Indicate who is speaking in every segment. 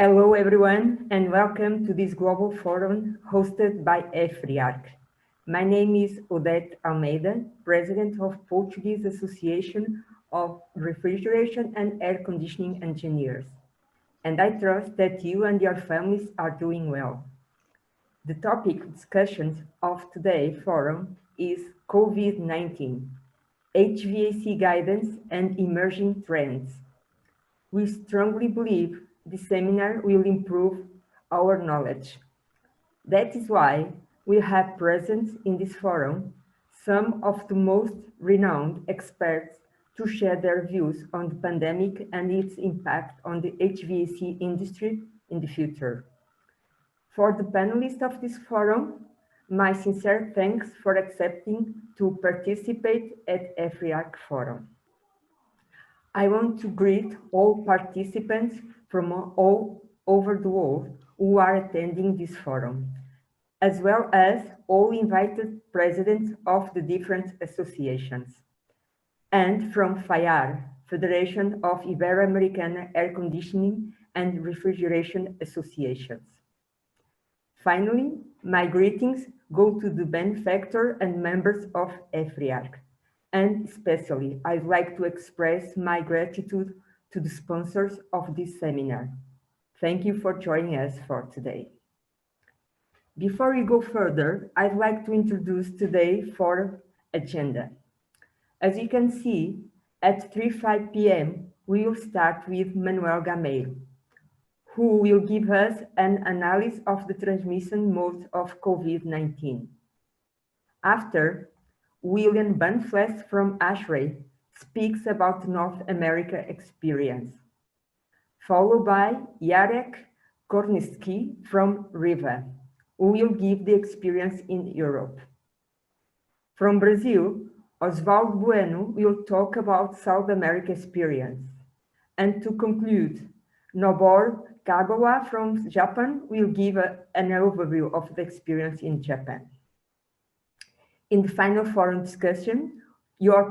Speaker 1: Hello everyone and welcome to this global forum hosted by HVAC. My name is Odete Almeida, President of Portuguese Association of Refrigeration and Air Conditioning Engineers, and I trust that you and your families are doing well. The topic discussion of today's forum is COVID-19, HVAC guidance and emerging trends. We strongly believe this seminar will improve our knowledge. That is why we have present in this forum some of the most renowned experts to share their views on the pandemic and its impact on the HVAC industry in the future. For the panelists of this forum, my sincere thanks for accepting to participate at HVAC Forum. I want to greet all participants from all over the world who are attending this forum, as well as all invited presidents of the different associations, and from FAIAR, Federation of Ibero-American Air Conditioning and Refrigeration Associations. Finally, my greetings go to the benefactor and members of HVAC. And especially, I'd like to express my gratitude to the sponsors of this seminar. Thank you for joining us for today. Before we go further, I'd like to introduce today's forum agenda. As you can see, at 3:05 p.m., we will start with Manuel Gameiro, who will give us an analysis of the transmission modes of COVID-19. After, Bill Bahnfleth from ASHRAE speaks about North America experience, followed by Jarek Kurnitski from REHVA, who will give the experience in Europe. From Brazil, Oswaldo Bueno will talk about South America experience. And to conclude, Noboru Kagawa from Japan will give an overview of the experience in Japan. In the final forum discussion, your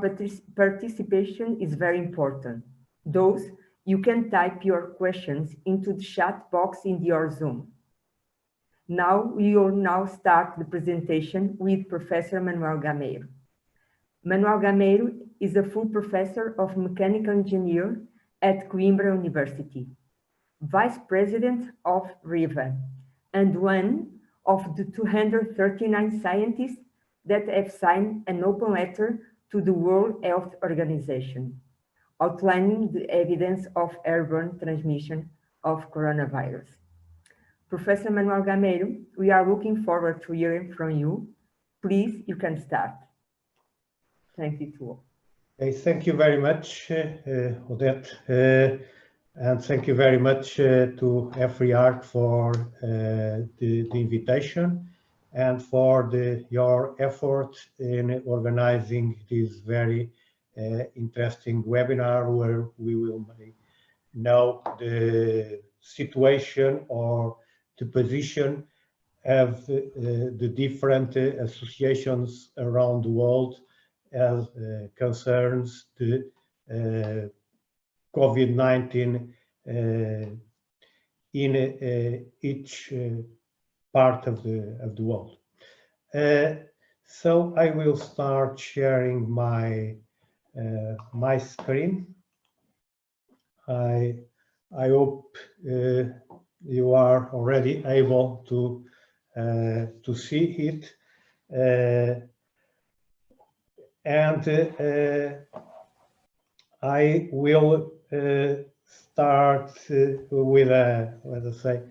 Speaker 1: participation is very important. Thus, you can type your questions into the chat box in your Zoom. Now, we will start the presentation with Professor Manuel Gameiro. Manuel Gameiro is a full professor of mechanical engineer at Coimbra University, Vice President of REHVA, and one of the 239 scientists that have signed an open letter to the World Health Organization, outlining the evidence of airborne transmission of coronavirus. Professor Manuel Gameiro, we are looking forward to hearing from you. Please, you can start. Thank you to all.
Speaker 2: Okay, thank you very much, Odette, and thank you very much to HVAC for the invitation and for your effort in organizing this very interesting webinar where we will know the situation or the position of the different associations around the world as concerns the COVID-19 in each part of the world. So I will start sharing my my screen. I hope you are already able to see it, and I will start with a, let us say,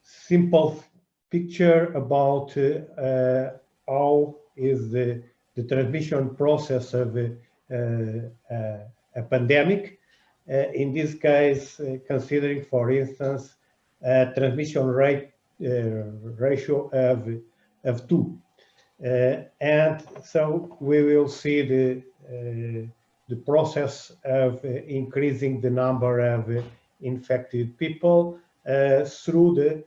Speaker 2: simple picture about how is the transmission process of a pandemic. In this case, considering, for instance, a transmission rate ratio of 2. And so we will see the process of increasing the number of infected people through the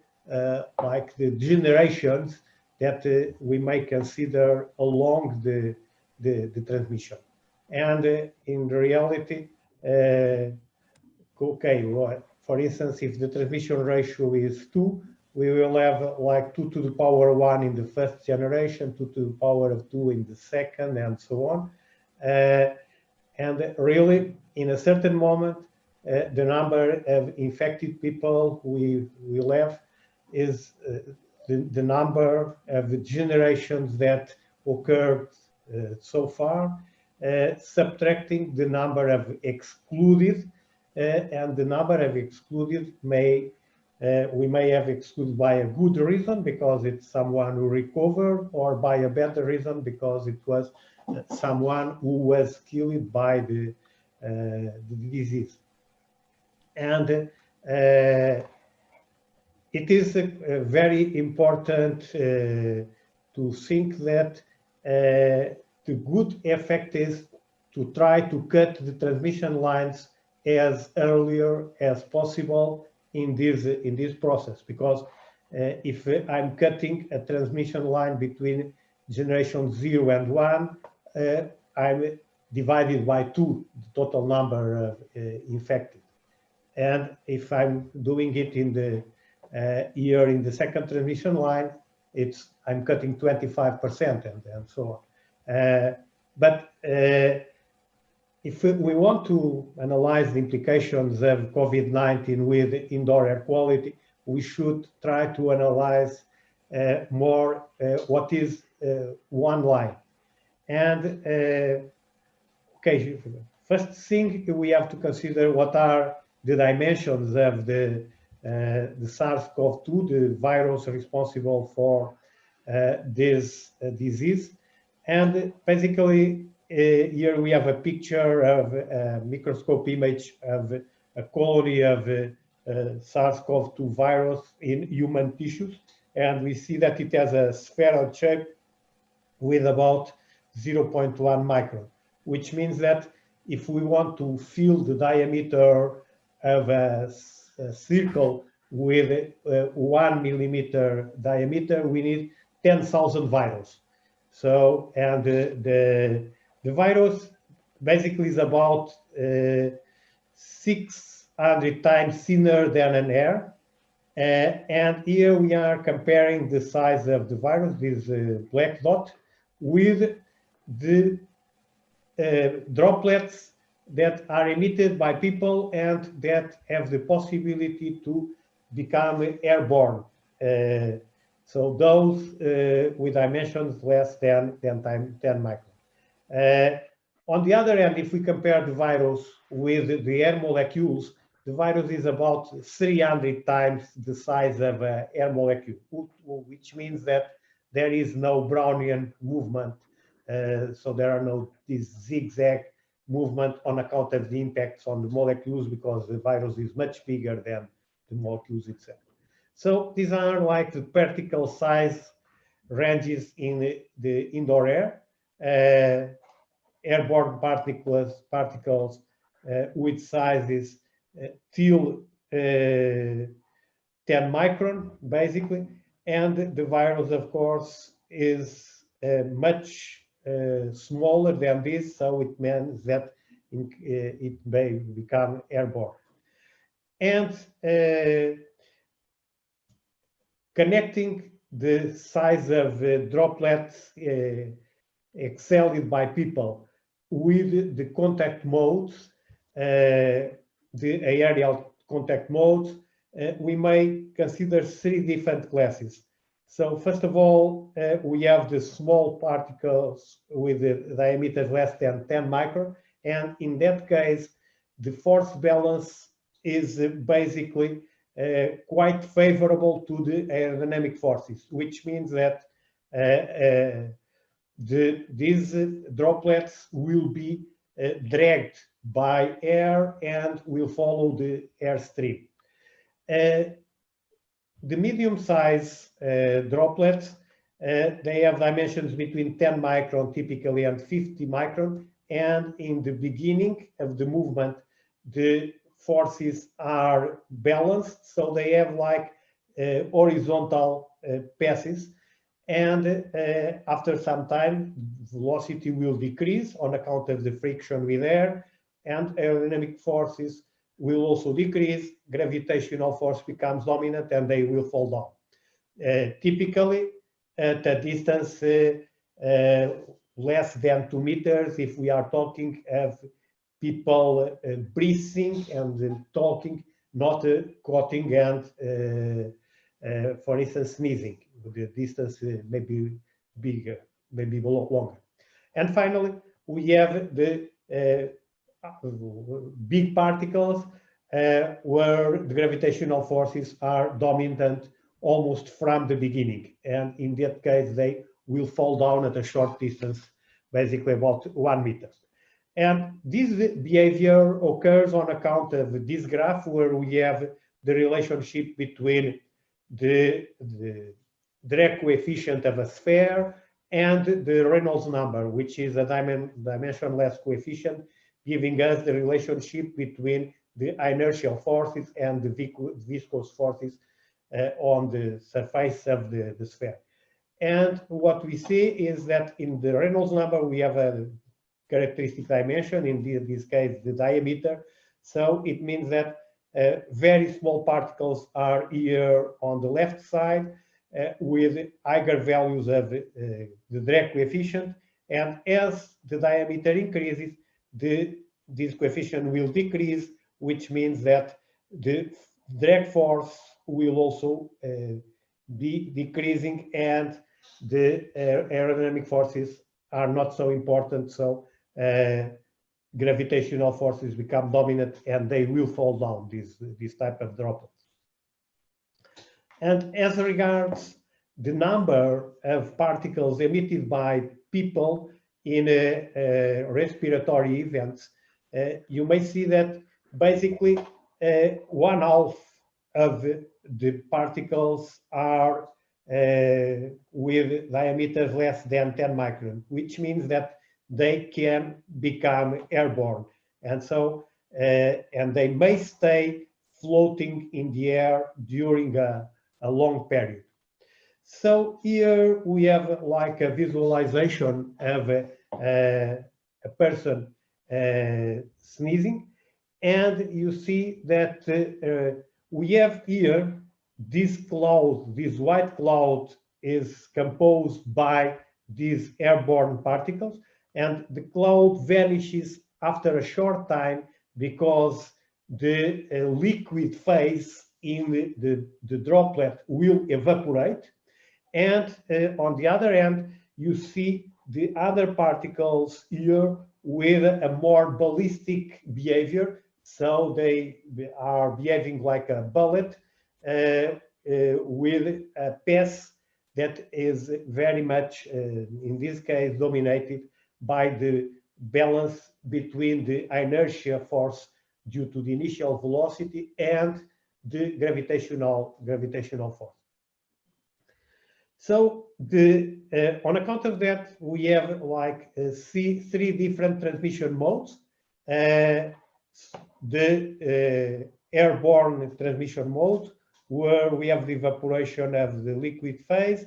Speaker 2: generations that we may consider along the transmission. And in reality, okay, well, for instance, if the transmission ratio is 2, we will have like 2 to the power 1 in the first generation, 2 to the power of 2 in the second, and so on. And really, in a certain moment, the number of infected people we will have is the number of generations that occurred so far, subtracting the number of excluded, and the number of excluded we may have excluded by a good reason because it's someone who recovered, or by a better reason because it was someone who was killed by the disease. And it is very important to think that the good effect is to try to cut the transmission lines as earlier as possible in this process, because if I'm cutting a transmission line between generation 0 and 1, I'm divided by 2 the total number of infected. And if I'm doing it in the year in the second transmission line, I'm cutting 25% and so on. But if we want to analyze the implications of COVID-19 with indoor air quality, we should try to analyze more what is one line. And okay, first thing we have to consider what are the dimensions of the SARS-CoV-2, the virus responsible for this disease. And basically, here we have a picture of a microscope image of a colony of SARS-CoV-2 virus in human tissues. And we see that it has a spheral shape with about 0.1 micron, which means that if we want to fill the diameter of a circle with 1 millimeter diameter, we need 10,000 virus. So, and the virus basically is about 600 times thinner than an air. And here we are comparing the size of the virus, this black dot, with the droplets that are emitted by people and that have the possibility to become airborne. So those with dimensions less than 10 micron. On the other hand, if we compare the virus with the air molecules, the virus is about 300 times the size of an air molecule, which means that there is no Brownian movement. So there are no these zigzag movement on account of the impacts on the molecules, because the virus is much bigger than the molecules itself. So these are like the particle size ranges in the indoor air. Airborne particles with sizes till 10 micron, basically. And the virus, of course, is much smaller than this, so it means that it may become airborne. And connecting the size of droplets exhaled by people with the contact modes, the aerial contact modes, we may consider 3 different classes. So first of all, we have the small particles with the diameter less than 10 micron, and in that case, the force balance is basically quite favorable to the aerodynamic forces, which means that these droplets will be dragged by air and will follow the airstream. The medium-size droplets, they have dimensions between 10 micron typically and 50 micron, and in the beginning of the movement, the forces are balanced, so they have like horizontal passes, and after some time, velocity will decrease on account of the friction with air, and aerodynamic forces will also decrease, gravitational force becomes dominant, and they will fall down. Typically, at a distance less than 2 meters, if we are talking of people breathing and talking, not coughing and, for instance, sneezing. The distance may be bigger, maybe longer. And finally, we have the big particles where the gravitational forces are dominant almost from the beginning. And in that case, they will fall down at a short distance, basically about 1 meter. And this behavior occurs on account of this graph where we have the relationship between the drag coefficient of a sphere and the Reynolds number, which is a dimensionless coefficient, giving us the relationship between the inertial forces and the viscous forces on the surface of the sphere. And what we see is that in the Reynolds number, we have a characteristic dimension, in this case, the diameter. So it means that very small particles are here on the left side with higher values of the drag coefficient. And as the diameter increases, this coefficient will decrease, which means that the drag force will also be decreasing, and the aerodynamic forces are not so important. So gravitational forces become dominant and they will fall down, this type of droplets. And as regards the number of particles emitted by people in respiratory events, you may see that basically 1/2 of the particles are with diameters less than 10 microns, which means that they can become airborne. And so, and they may stay floating in the air during a long period. So here we have like a visualization of a person sneezing, and you see that we have here this cloud, this white cloud is composed by these airborne particles, and the cloud vanishes after a short time because the liquid phase in the droplet will evaporate. And on the other end, you see the other particles here with a more ballistic behavior. So they are behaving like a bullet with a path that is very much, in this case, dominated by the balance between the inertia force due to the initial velocity and the gravitational force. So on account of that, we have like three different transmission modes. The airborne transmission mode, where we have the evaporation of the liquid phase.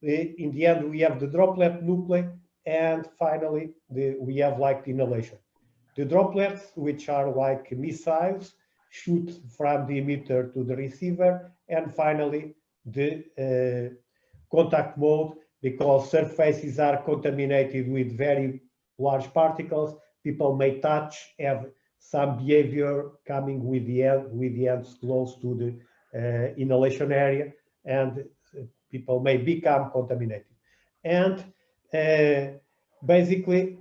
Speaker 2: In the end, we have the droplet nuclei, and finally, we have like the inhalation. The droplets, which are like missiles, shoot from the emitter to the receiver, and finally, the contact mode, because surfaces are contaminated with very large particles. People may touch, have some behavior coming with the ends close to the inhalation area, and people may become contaminated. And basically,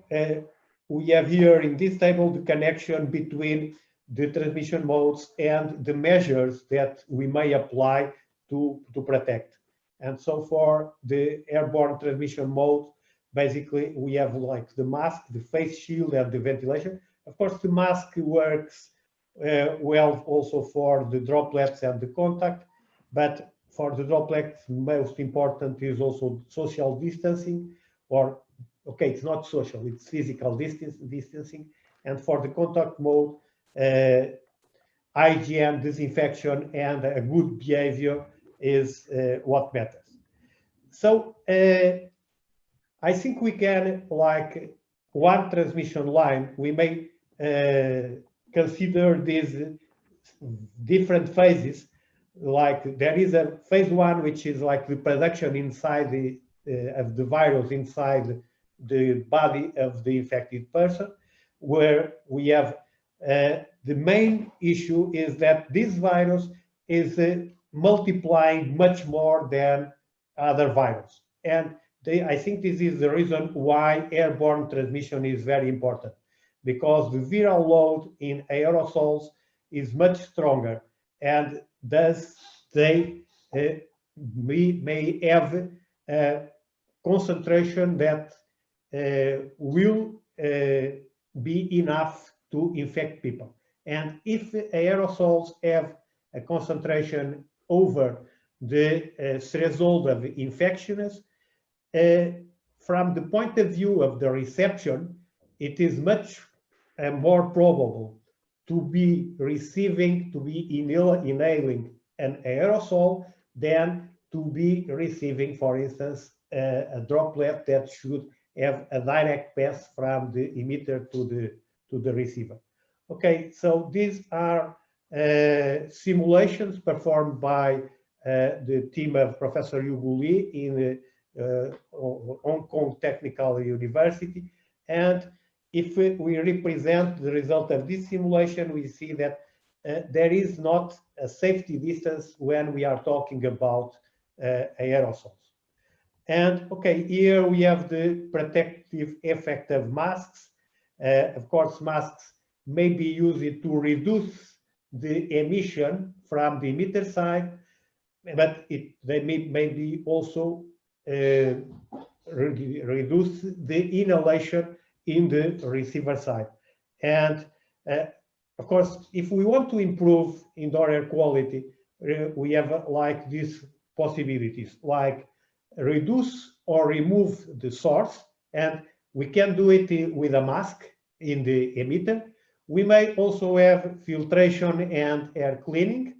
Speaker 2: we have here in this table the connection between the transmission modes and the measures that we may apply to protect. And so for the airborne transmission mode, basically we have like the mask, the face shield, and the ventilation. Of course, the mask works well also for the droplets and the contact, but for the droplets, most important is also social distancing, or okay, it's not social, it's physical distancing. And for the contact mode, hygiene, disinfection, and a good behavior is what matters. So I think we can, like one transmission line, we may consider this different phases. Like there is a phase one, which is like the production inside of the virus inside the body of the infected person, where we have the main issue is that this virus is multiplying much more than other viruses. And I think this is the reason why airborne transmission is very important, because the viral load in aerosols is much stronger, and thus we may have a concentration that will be enough to infect people. And if aerosols have a concentration over the threshold of infectiousness, from the point of view of the reception, it is much more probable to be receiving, to be inhaling an aerosol than to be receiving, for instance, a droplet that should have a direct pass from the emitter to the receiver. Okay, so these are simulations performed by the team of Professor Hugo Lee in Hong Kong Technical University. And if we represent the result of this simulation, we see that there is not a safety distance when we are talking about aerosols. And okay, here we have the protective effect of masks. Of course, masks may be used to reduce the emission from the emitter side, but they may be also reduce the inhalation in the receiver side. And of course, if we want to improve indoor air quality, we have like these possibilities, like reduce or remove the source, and we can do it with a mask in the emitter. We may also have filtration and air cleaning.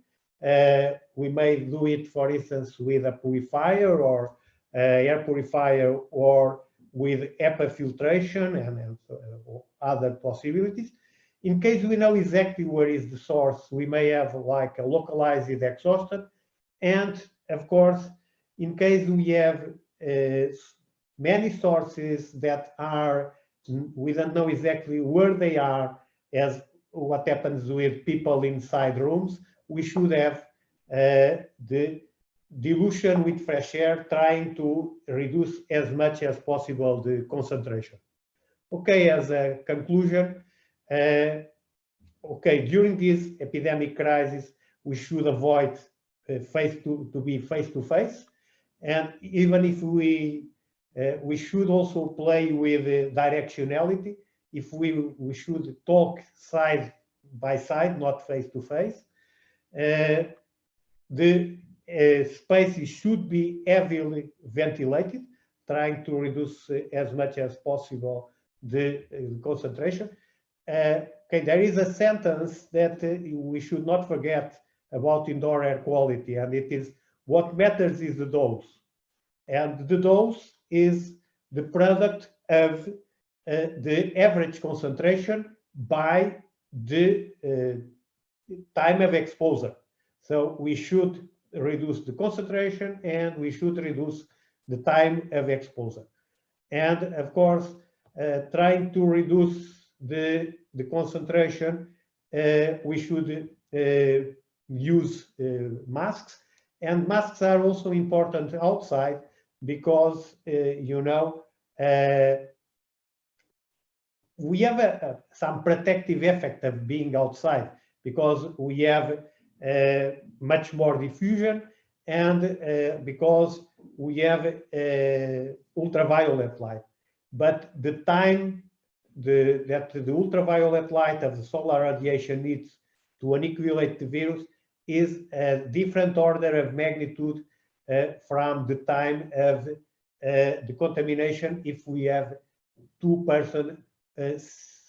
Speaker 2: We may do it, for instance, with a purifier or air purifier, or with HEPA filtration and other possibilities. In case we know exactly where is the source, we may have like a localized exhaustion. And of course, in case we have many sources that are, we don't know exactly where they are, as what happens with people inside rooms, we should have the dilution with fresh air, trying to reduce as much as possible the concentration. Okay, as a conclusion, okay, during this epidemic crisis, we should avoid to be face-to-face. And even if we should also play with directionality, if we should talk side by side, not face-to-face. The spaces should be heavily ventilated, trying to reduce as much as possible the concentration. Okay, there is a sentence that we should not forget about indoor air quality, and it is, what matters is the dose. And the dose is the product of the average concentration by the time of exposure. So we should reduce the concentration and we should reduce the time of exposure. And of course, trying to reduce the concentration, we should use masks. And masks are also important outside because, you know, we have some protective effect of being outside, because we have much more diffusion, and because we have ultraviolet light. But the time that the ultraviolet light of the solar radiation needs to inoculate the virus is a different order of magnitude from the time of the contamination if we have two persons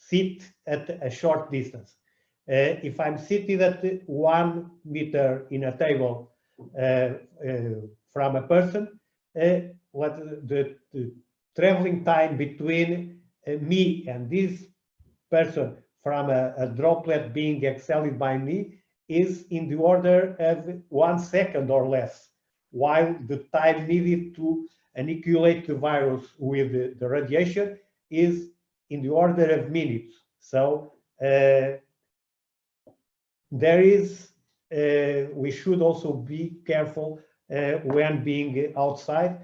Speaker 2: sit at a short distance. If I'm sitting at 1 meter in a table from a person, the traveling time between me and this person from a droplet being exhaled by me is in the order of 1 second or less, while the time needed to inoculate the virus with the radiation is in the order of minutes. So there is, we should also be careful when being outside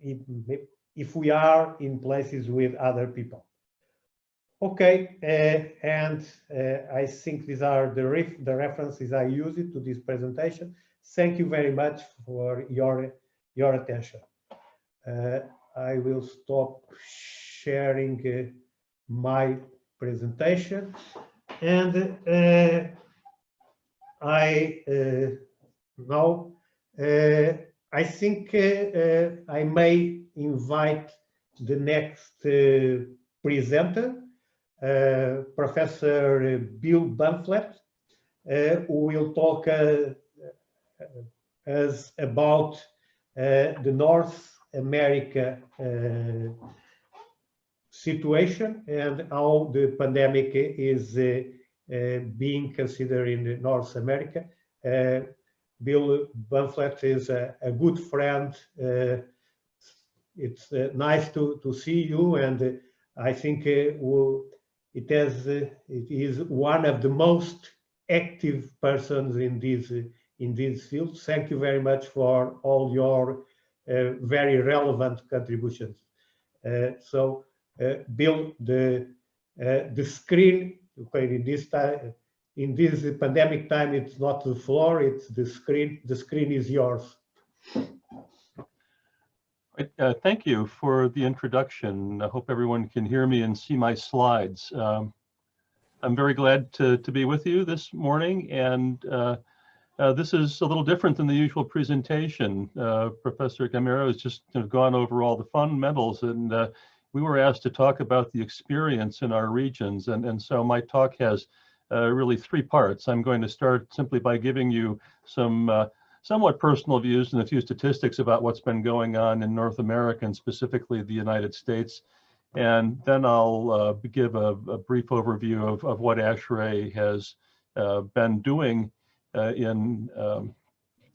Speaker 2: if we are in places with other people. Okay, and I think these are the references I use it to this presentation. Thank you very much for your attention. I will stop sharing my presentation, and now I think I may invite the next presenter, Professor Bill Bahnfleth, who will talk us about the North America situation and how the pandemic is being considered in North America. Bill Bahnfleth is a good friend. It's nice to see you, and I think it is one of the most active persons in this field. Thank you very much for all your very relevant contributions. So, Bill, the screen, okay, in this pandemic time, it's not the floor, it's the screen. The screen is yours.
Speaker 3: Thank you for the introduction. I hope everyone can hear me and see my slides. I'm very glad to be with you this morning, and this is a little different than the usual presentation. Professor Gameiro has just gone over all the fundamentals, and we were asked to talk about the experience in our regions, and so my talk has really 3 parts. I'm going to start simply by giving you some somewhat personal views and a few statistics about what's been going on in North America and specifically the United States. And then I'll give a brief overview of what ASHRAE has been doing in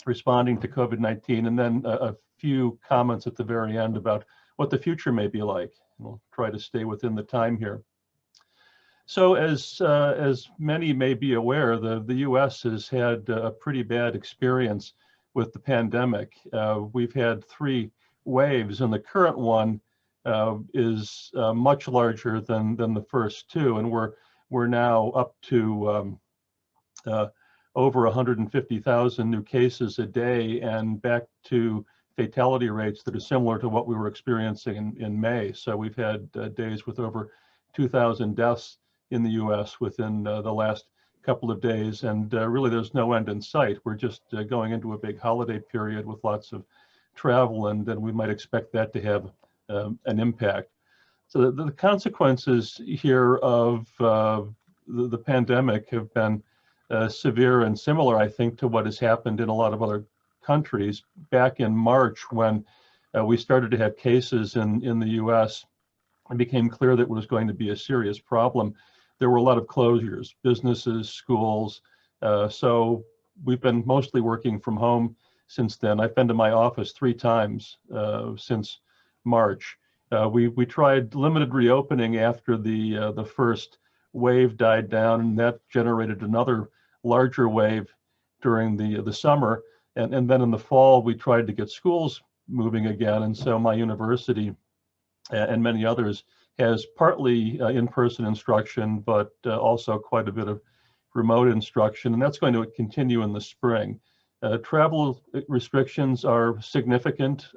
Speaker 3: responding to COVID-19, and then a few comments at the very end about what the future may be like. We'll try to stay within the time here. So as many may be aware, the US has had a pretty bad experience with the pandemic. We've had 3 waves, and the current one is much larger than the first 2, and we're now up to over 150,000 new cases a day and back to fatality rates that are similar to what we were experiencing in May. So we've had days with over 2,000 deaths in the US within the last couple of days, and really there's no end in sight. We're just going into a big holiday period with lots of travel, and then we might expect that to have an impact. So the consequences here of the pandemic have been severe and similar, I think, to what has happened in a lot of other countries. Back in March, when we started to have cases in the US, it became clear that it was going to be a serious problem. There were a lot of closures, businesses, schools. So we've been mostly working from home since then. I've been to my office 3 times since March. We tried limited reopening after the first wave died down, and that generated another larger wave during the summer. And then in the fall, we tried to get schools moving again. And so my university and many others has partly in-person instruction, but also quite a bit of remote instruction, and that's going to continue in the spring. Travel restrictions are significant.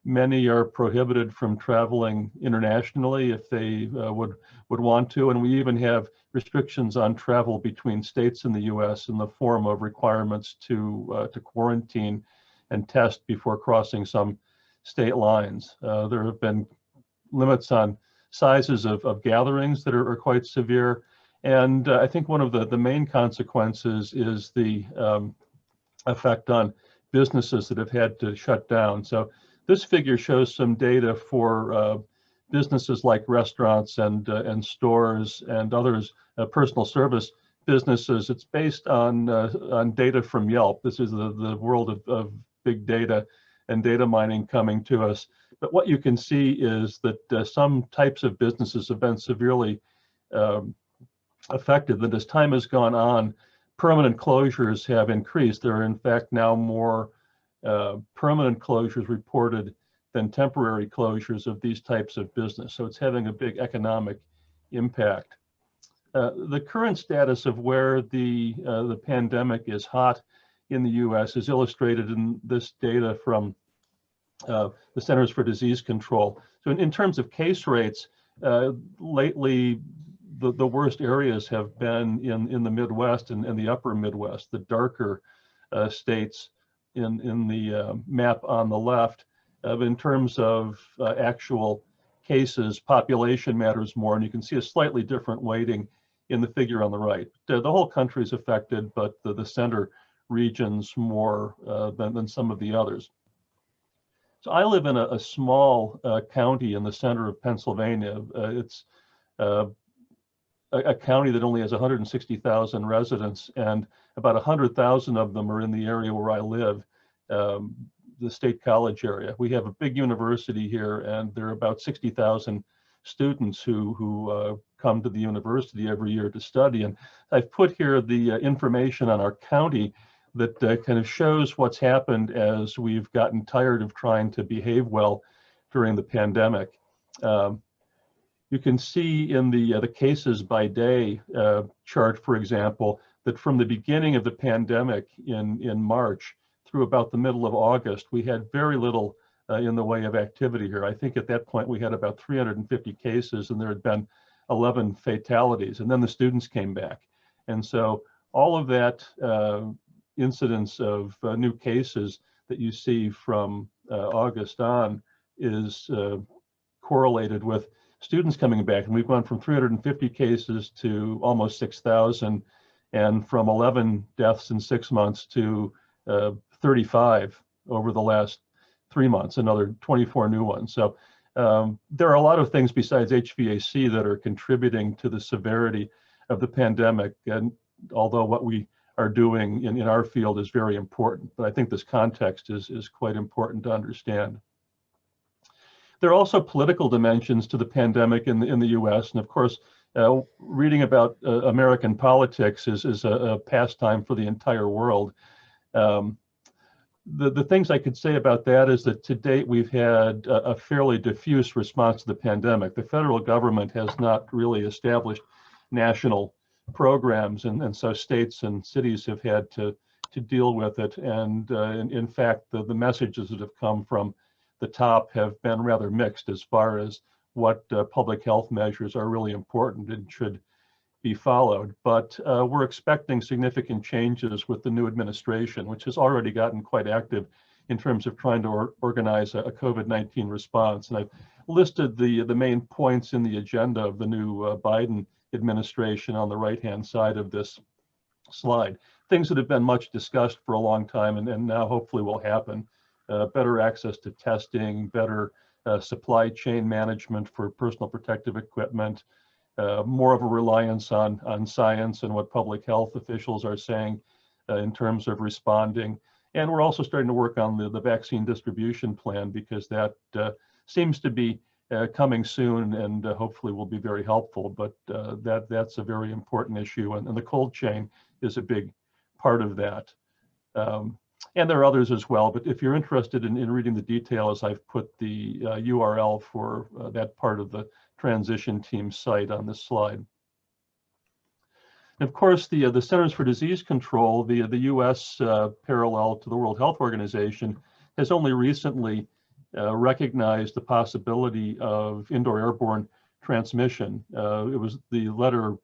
Speaker 3: Many are prohibited from traveling internationally if they would want to, and we even have restrictions on travel between states in the US in the form of requirements to quarantine and test before crossing some state lines. There have been limits on sizes of gatherings that are quite severe. And I think one of the main consequences is the effect on businesses that have had to shut down. So this figure shows some data for businesses like restaurants and stores and others, personal service businesses. It's based on data from Yelp. This is the world of big data and data mining coming to us. But what you can see is that some types of businesses have been severely affected. That as time has gone on, permanent closures have increased. There are in fact now more permanent closures reported than temporary closures of these types of business. So it's having a big economic impact. The current status of where the pandemic is hot in the US is illustrated in this data from the Centers for Disease Control. So in terms of case rates, lately the worst areas have been in the Midwest and the upper Midwest, the darker states in the map on the left. In terms of actual cases, population matters more, and you can see a slightly different weighting in the figure on the right. The whole country is affected, but the center regions more than some of the others. So I live in a small county in the center of Pennsylvania. It's a county that only has 160,000 residents, and about 100,000 of them are in the area where I live, the State College area. We have a big university here, and there are about 60,000 students who come to the university every year to study. And I've put here the information on our county that kind of shows what's happened as we've gotten tired of trying to behave well during the pandemic. You can see in the cases by day chart, for example, that from the beginning of the pandemic in March through about the middle of August, we had very little in the way of activity here. I think at that point we had about 350 cases and there had been 11 fatalities, and then the students came back. And so all of that incidence of new cases that you see from August on is correlated with students coming back. And we've gone from 350 cases to almost 6,000, and from 11 deaths in 6 months to 35 over the last 3 months, another 24 new ones. So there are a lot of things besides HVAC that are contributing to the severity of the pandemic. And although what we are doing in our field is very important, but I think this context is quite important to understand. There are also political dimensions to the pandemic in the US, and of course, reading about American politics is a pastime for the entire world. The things I could say about that is that to date we've had a fairly diffuse response to the pandemic. The federal government has not really established national programs, and so states and cities have had to deal with it. And in fact, the messages that have come from the top have been rather mixed as far as what public health measures are really important and should be followed. But we're expecting significant changes with the new administration, which has already gotten quite active in terms of trying to organize a COVID-19 response. And I've listed the main points in the agenda of the new Biden administration on the right-hand side of this slide. Things that have been much discussed for a long time and now hopefully will happen. Better access to testing, better supply chain management for personal protective equipment, more of a reliance on science and what public health officials are saying in terms of responding. And we're also starting to work on the vaccine distribution plan, because that seems to be coming soon and hopefully will be very helpful. But that's a very important issue, and the cold chain is a big part of that. And there are others as well, but if you're interested in reading the details, I've put the URL for that part of the transition team site on this slide. And of course, the Centers for Disease Control, the US parallel to the World Health Organization, has only recently recognized the possibility of indoor airborne transmission. It was the letter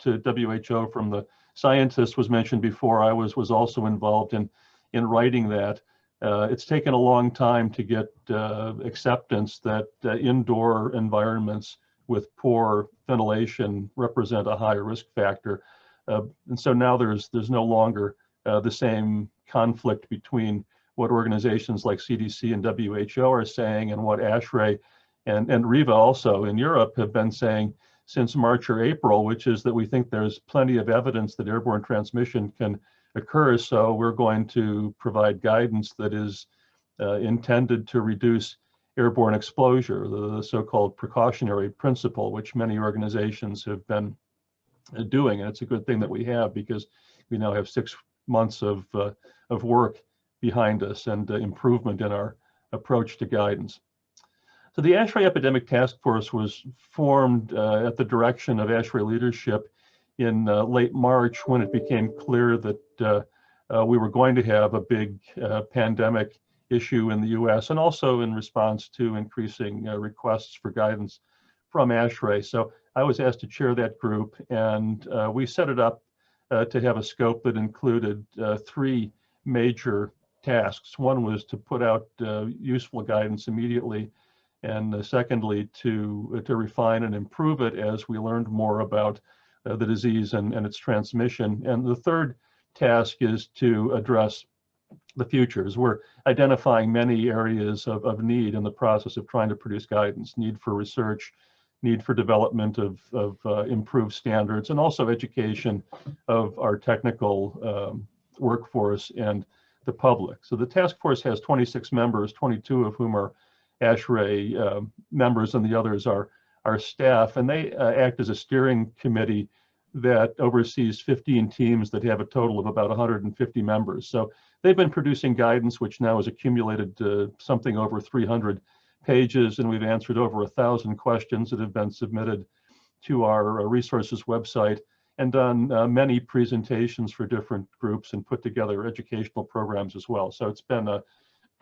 Speaker 3: to WHO from the scientists was mentioned before. I was also involved in writing that. It's taken a long time to get acceptance that indoor environments with poor ventilation represent a higher risk factor. And so now there's no longer the same conflict between what organizations like CDC and WHO are saying and what ASHRAE and REHVA also in Europe have been saying. since March or April, which is that we think there's plenty of evidence that airborne transmission can occur. So we're going to provide guidance that is intended to reduce airborne exposure, the so-called precautionary principle, which many organizations have been doing. And it's a good thing that we have, because we now have 6 months of work behind us and improvement in our approach to guidance. So the ASHRAE Epidemic Task Force was formed at the direction of ASHRAE leadership in late March, when it became clear that we were going to have a big pandemic issue in the US, and also in response to increasing requests for guidance from ASHRAE. So I was asked to chair that group, and we set it up to have a scope that included 3 major tasks. One was to put out useful guidance immediately, and secondly, to refine and improve it as we learned more about the disease and its transmission. And the third task is to address the futures. We're identifying many areas of need in the process of trying to produce guidance: need for research, need for development of improved standards, and also education of our technical workforce and the public. So the task force has 26 members, 22 of whom are ASHRAE members, and the others are our staff, and they act as a steering committee that oversees 15 teams that have a total of about 150 members. So they've been producing guidance, which now has accumulated something over 300 pages, and we've answered over 1,000 questions that have been submitted to our resources website, and done many presentations for different groups and put together educational programs as well. So it's been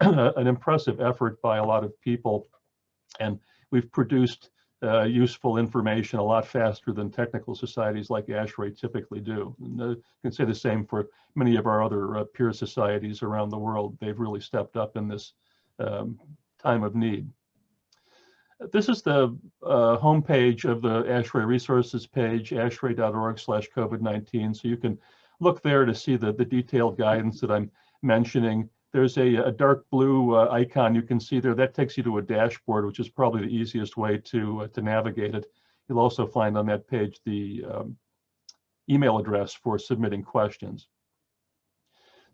Speaker 3: an impressive effort by a lot of people, and we've produced useful information a lot faster than technical societies like ASHRAE typically do. And I can say the same for many of our other peer societies around the world. They've really stepped up in this time of need. This is the homepage of the ASHRAE resources page, ashrae.org/COVID-19. So you can look there to see the detailed guidance that I'm mentioning. There's a dark blue icon you can see there. That takes you to a dashboard, which is probably the easiest way to navigate it. You'll also find on that page the email address for submitting questions.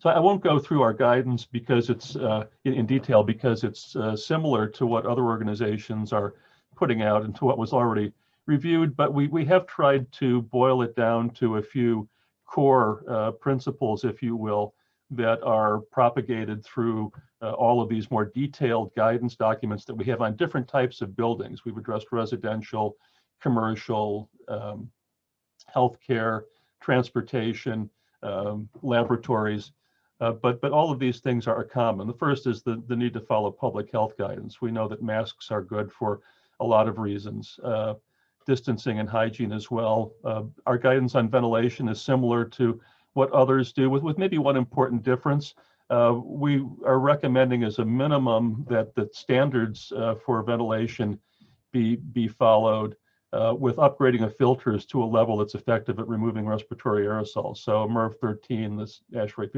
Speaker 3: So I won't go through our guidance because it's in detail, because it's similar to what other organizations are putting out and to what was already reviewed, but we have tried to boil it down to a few core principles, if you will, that are propagated through all of these more detailed guidance documents that we have on different types of buildings. We've addressed residential, commercial, healthcare, transportation, laboratories, but all of these things are common. The first is the need to follow public health guidance. We know that masks are good for a lot of reasons, distancing and hygiene as well. Our guidance on ventilation is similar to what others do, with maybe one important difference. We are recommending as a minimum that the standards for ventilation be followed, with upgrading of filters to a level that's effective at removing respiratory aerosols. So MERV 13, this ASHRAE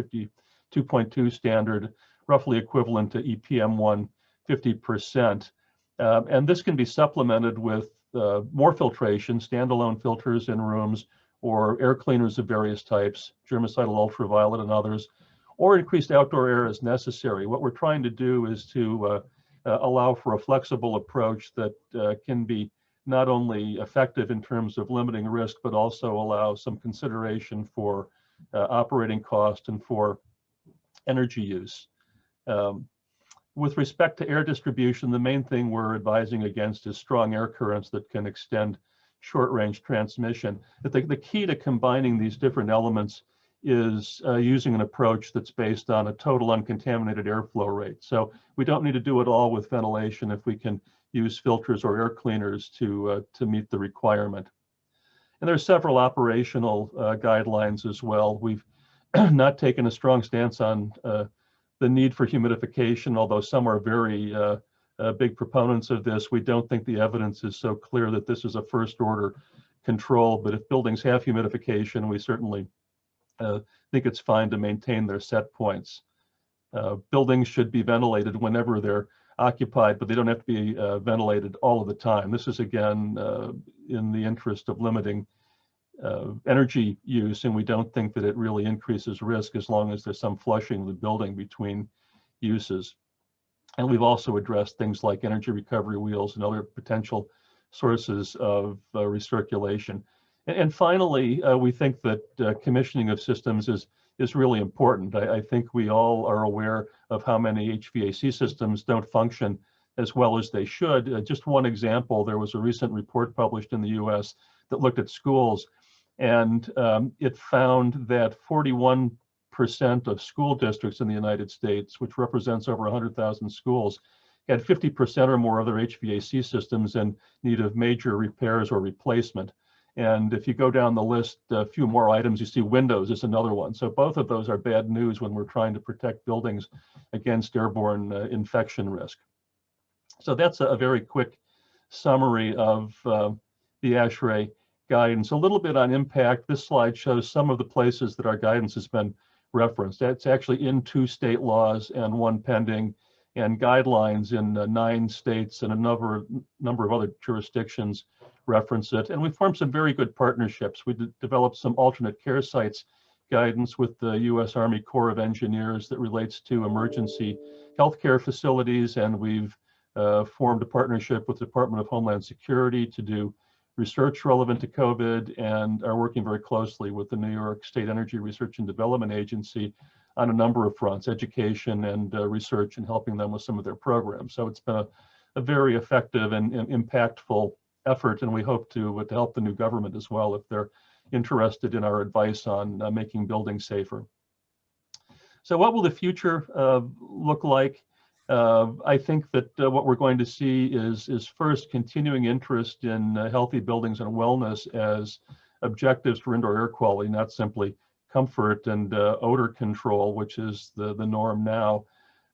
Speaker 3: 52.2 standard, roughly equivalent to EPM1 50%. And this can be supplemented with more filtration, standalone filters in rooms, or air cleaners of various types, germicidal ultraviolet and others, or increased outdoor air as necessary. What we're trying to do is to allow for a flexible approach that can be not only effective in terms of limiting risk, but also allow some consideration for operating cost and for energy use. With respect to air distribution, the main thing we're advising against is strong air currents that can extend short-range transmission. The key to combining these different elements is using an approach that's based on a total uncontaminated airflow rate. So we don't need to do it all with ventilation if we can use filters or air cleaners to meet the requirement. And there's several operational guidelines as well. We've not taken a strong stance on the need for humidification, although some are very big proponents of this. We don't think the evidence is so clear that this is a first order control, but if buildings have humidification, we certainly think it's fine to maintain their set points. Buildings should be ventilated whenever they're occupied, but they don't have to be ventilated all of the time. This is, again, in the interest of limiting energy use, and we don't think that it really increases risk as long as there's some flushing of the building between uses. And we've also addressed things like energy recovery wheels and other potential sources of recirculation. And finally, we think that commissioning of systems is really important. I think we all are aware of how many HVAC systems don't function as well as they should. Just one example, there was a recent report published in the US that looked at schools, and it found that 41% of school districts in the United States, which represents over 100,000 schools, had 50% or more of their HVAC systems in need of major repairs or replacement. And if you go down the list, a few more items, you see windows is another one. So both of those are bad news when we're trying to protect buildings against airborne infection risk. So that's a very quick summary of the ASHRAE guidance. A little bit on impact. This slide shows some of the places that our guidance has been referenced. That's actually in 2 state laws and 1 pending, and guidelines in 9 states and a number of other jurisdictions reference it. And we formed some very good partnerships. We developed some alternate care sites guidance with the U.S. Army Corps of Engineers that relates to emergency healthcare facilities, and we've formed a partnership with the Department of Homeland Security to do research relevant to COVID, and are working very closely with the New York State Energy Research and Development Agency on a number of fronts, education and research, and helping them with some of their programs. So it's been a very effective and impactful effort, and we hope to help the new government as well if they're interested in our advice on making buildings safer. So what will the future look like? I think that what we're going to see is first continuing interest in healthy buildings and wellness as objectives for indoor air quality, not simply comfort and odor control, which is the norm now.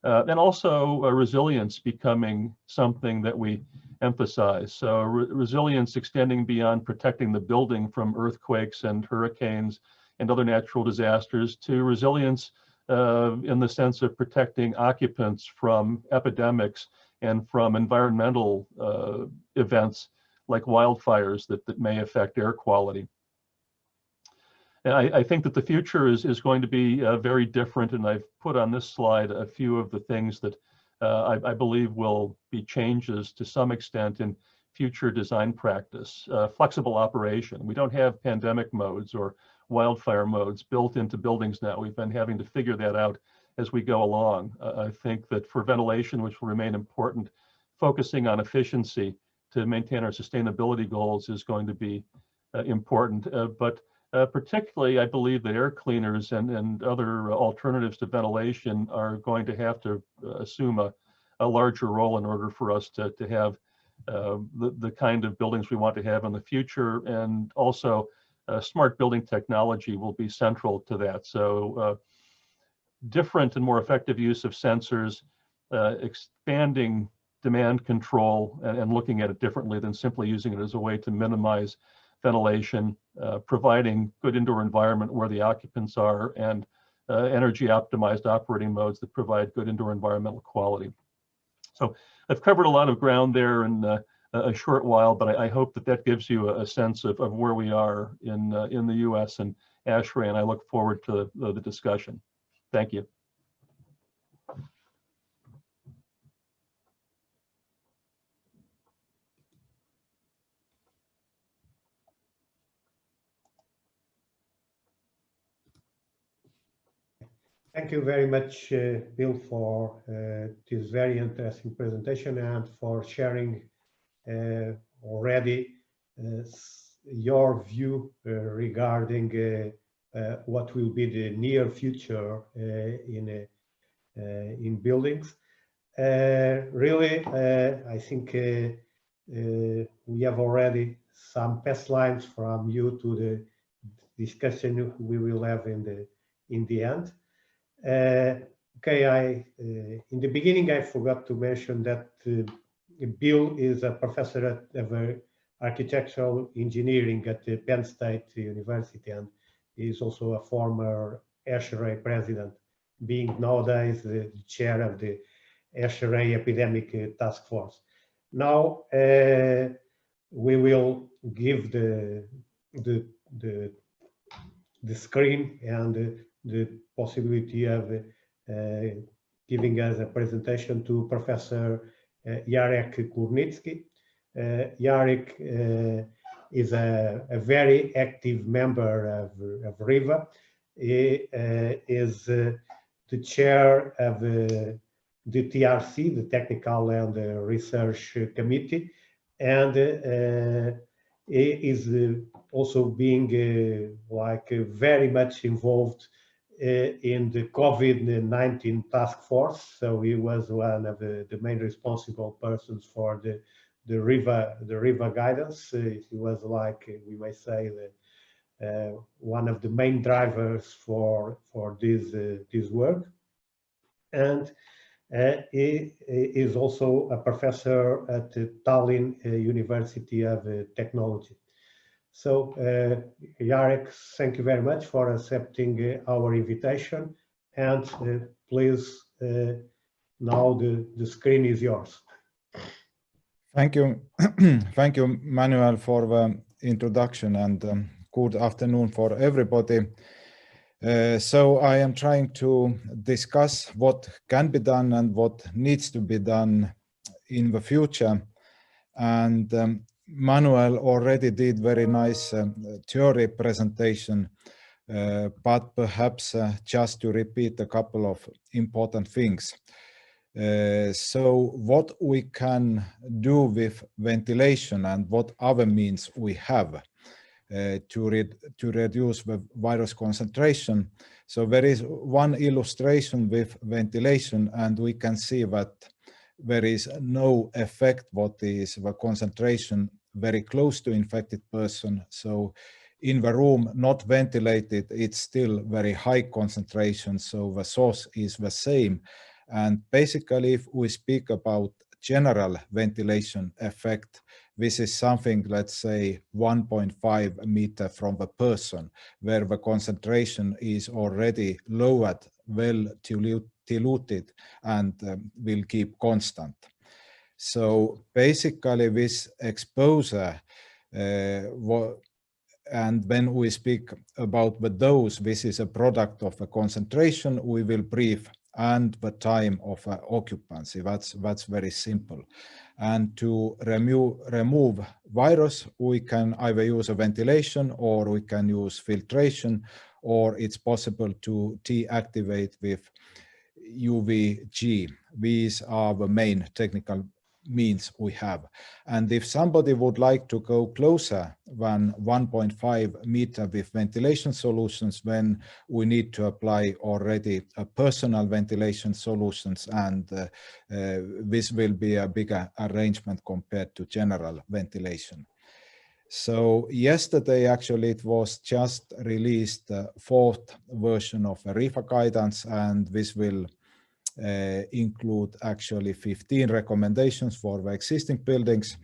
Speaker 3: And also resilience becoming something that we emphasize. So resilience extending beyond protecting the building from earthquakes and hurricanes and other natural disasters to resilience in the sense of protecting occupants from epidemics and from environmental events like wildfires that may affect air quality. And I think that the future is going to be very different, and I've put on this slide a few of the things that I believe will be changes to some extent in future design practice. Flexible operation. We don't have pandemic modes or wildfire modes built into buildings now. We've been having to figure that out as we go along. I think that for ventilation, which will remain important, focusing on efficiency to maintain our sustainability goals is going to be important. But particularly, I believe that air cleaners and other alternatives to ventilation are going to have to assume a larger role in order for us to have the kind of buildings we want to have in the future. And also, smart building technology will be central to that. So different and more effective use of sensors, expanding demand control and looking at it differently than simply using it as a way to minimize ventilation, providing good indoor environment where the occupants are, and energy optimized operating modes that provide good indoor environmental quality. So I've covered a lot of ground there in a short while, but I hope that gives you a sense of where we are in the US and ASHRAE, and I look forward to the discussion. Thank you.
Speaker 2: Thank you very much, Bill, for this very interesting presentation and for sharing already your view regarding what will be the near future in buildings. Really, I think we have already some pass lines from you to the discussion we will have in the end. Okay, in the beginning I forgot to mention that Bill is a professor of architectural engineering at the Penn State University, and is also a former ASHRAE president, being nowadays the chair of the ASHRAE Epidemic Task Force. Now we will give the screen and the possibility of giving us a presentation to Professor Jarek Kurnitski. Jarek is a very active member of REHVA. He is the chair of the TRC, the Technical and Research Committee, and he is also being very much involved in the COVID-19 task force. So he was one of the main responsible persons for the REHVA guidance. He was, like we may say, one of the main drivers for this work. And he is also a professor at the Tallinn University of Technology. So, Jarek, thank you very much for accepting our invitation. And please, now the screen is yours.
Speaker 4: Thank you. Thank you, Manuel, for the introduction, and good afternoon for everybody. So I am trying to discuss what can be done and what needs to be done in the future. And Manuel already did very nice theory presentation, but perhaps just to repeat a couple of important things. So what we can do with ventilation and what other means we have to reduce the virus concentration. So there is one illustration with ventilation, and we can see that there is no effect what is the concentration very close to infected person. So in the room not ventilated, it's still very high concentration, so the source is the same. And basically, if we speak about general ventilation effect, this is something, let's say, 1.5 meter from the person, where the concentration is already lowered, well diluted, and will keep constant. So basically, this exposure, and when we speak about the dose, this is a product of a concentration we will brief and the time of occupancy. That's very simple. And to remove virus, we can either use a ventilation or we can use filtration, or it's possible to deactivate with UVG. These are the main technical means we have. And if somebody would like to go closer than 1.5 meter with ventilation solutions, then we need to apply already a personal ventilation solutions, and this will be a bigger arrangement compared to general ventilation. So yesterday, actually, it was just released the fourth version of a REHVA guidance, and this will include actually 15 recommendations for the existing buildings,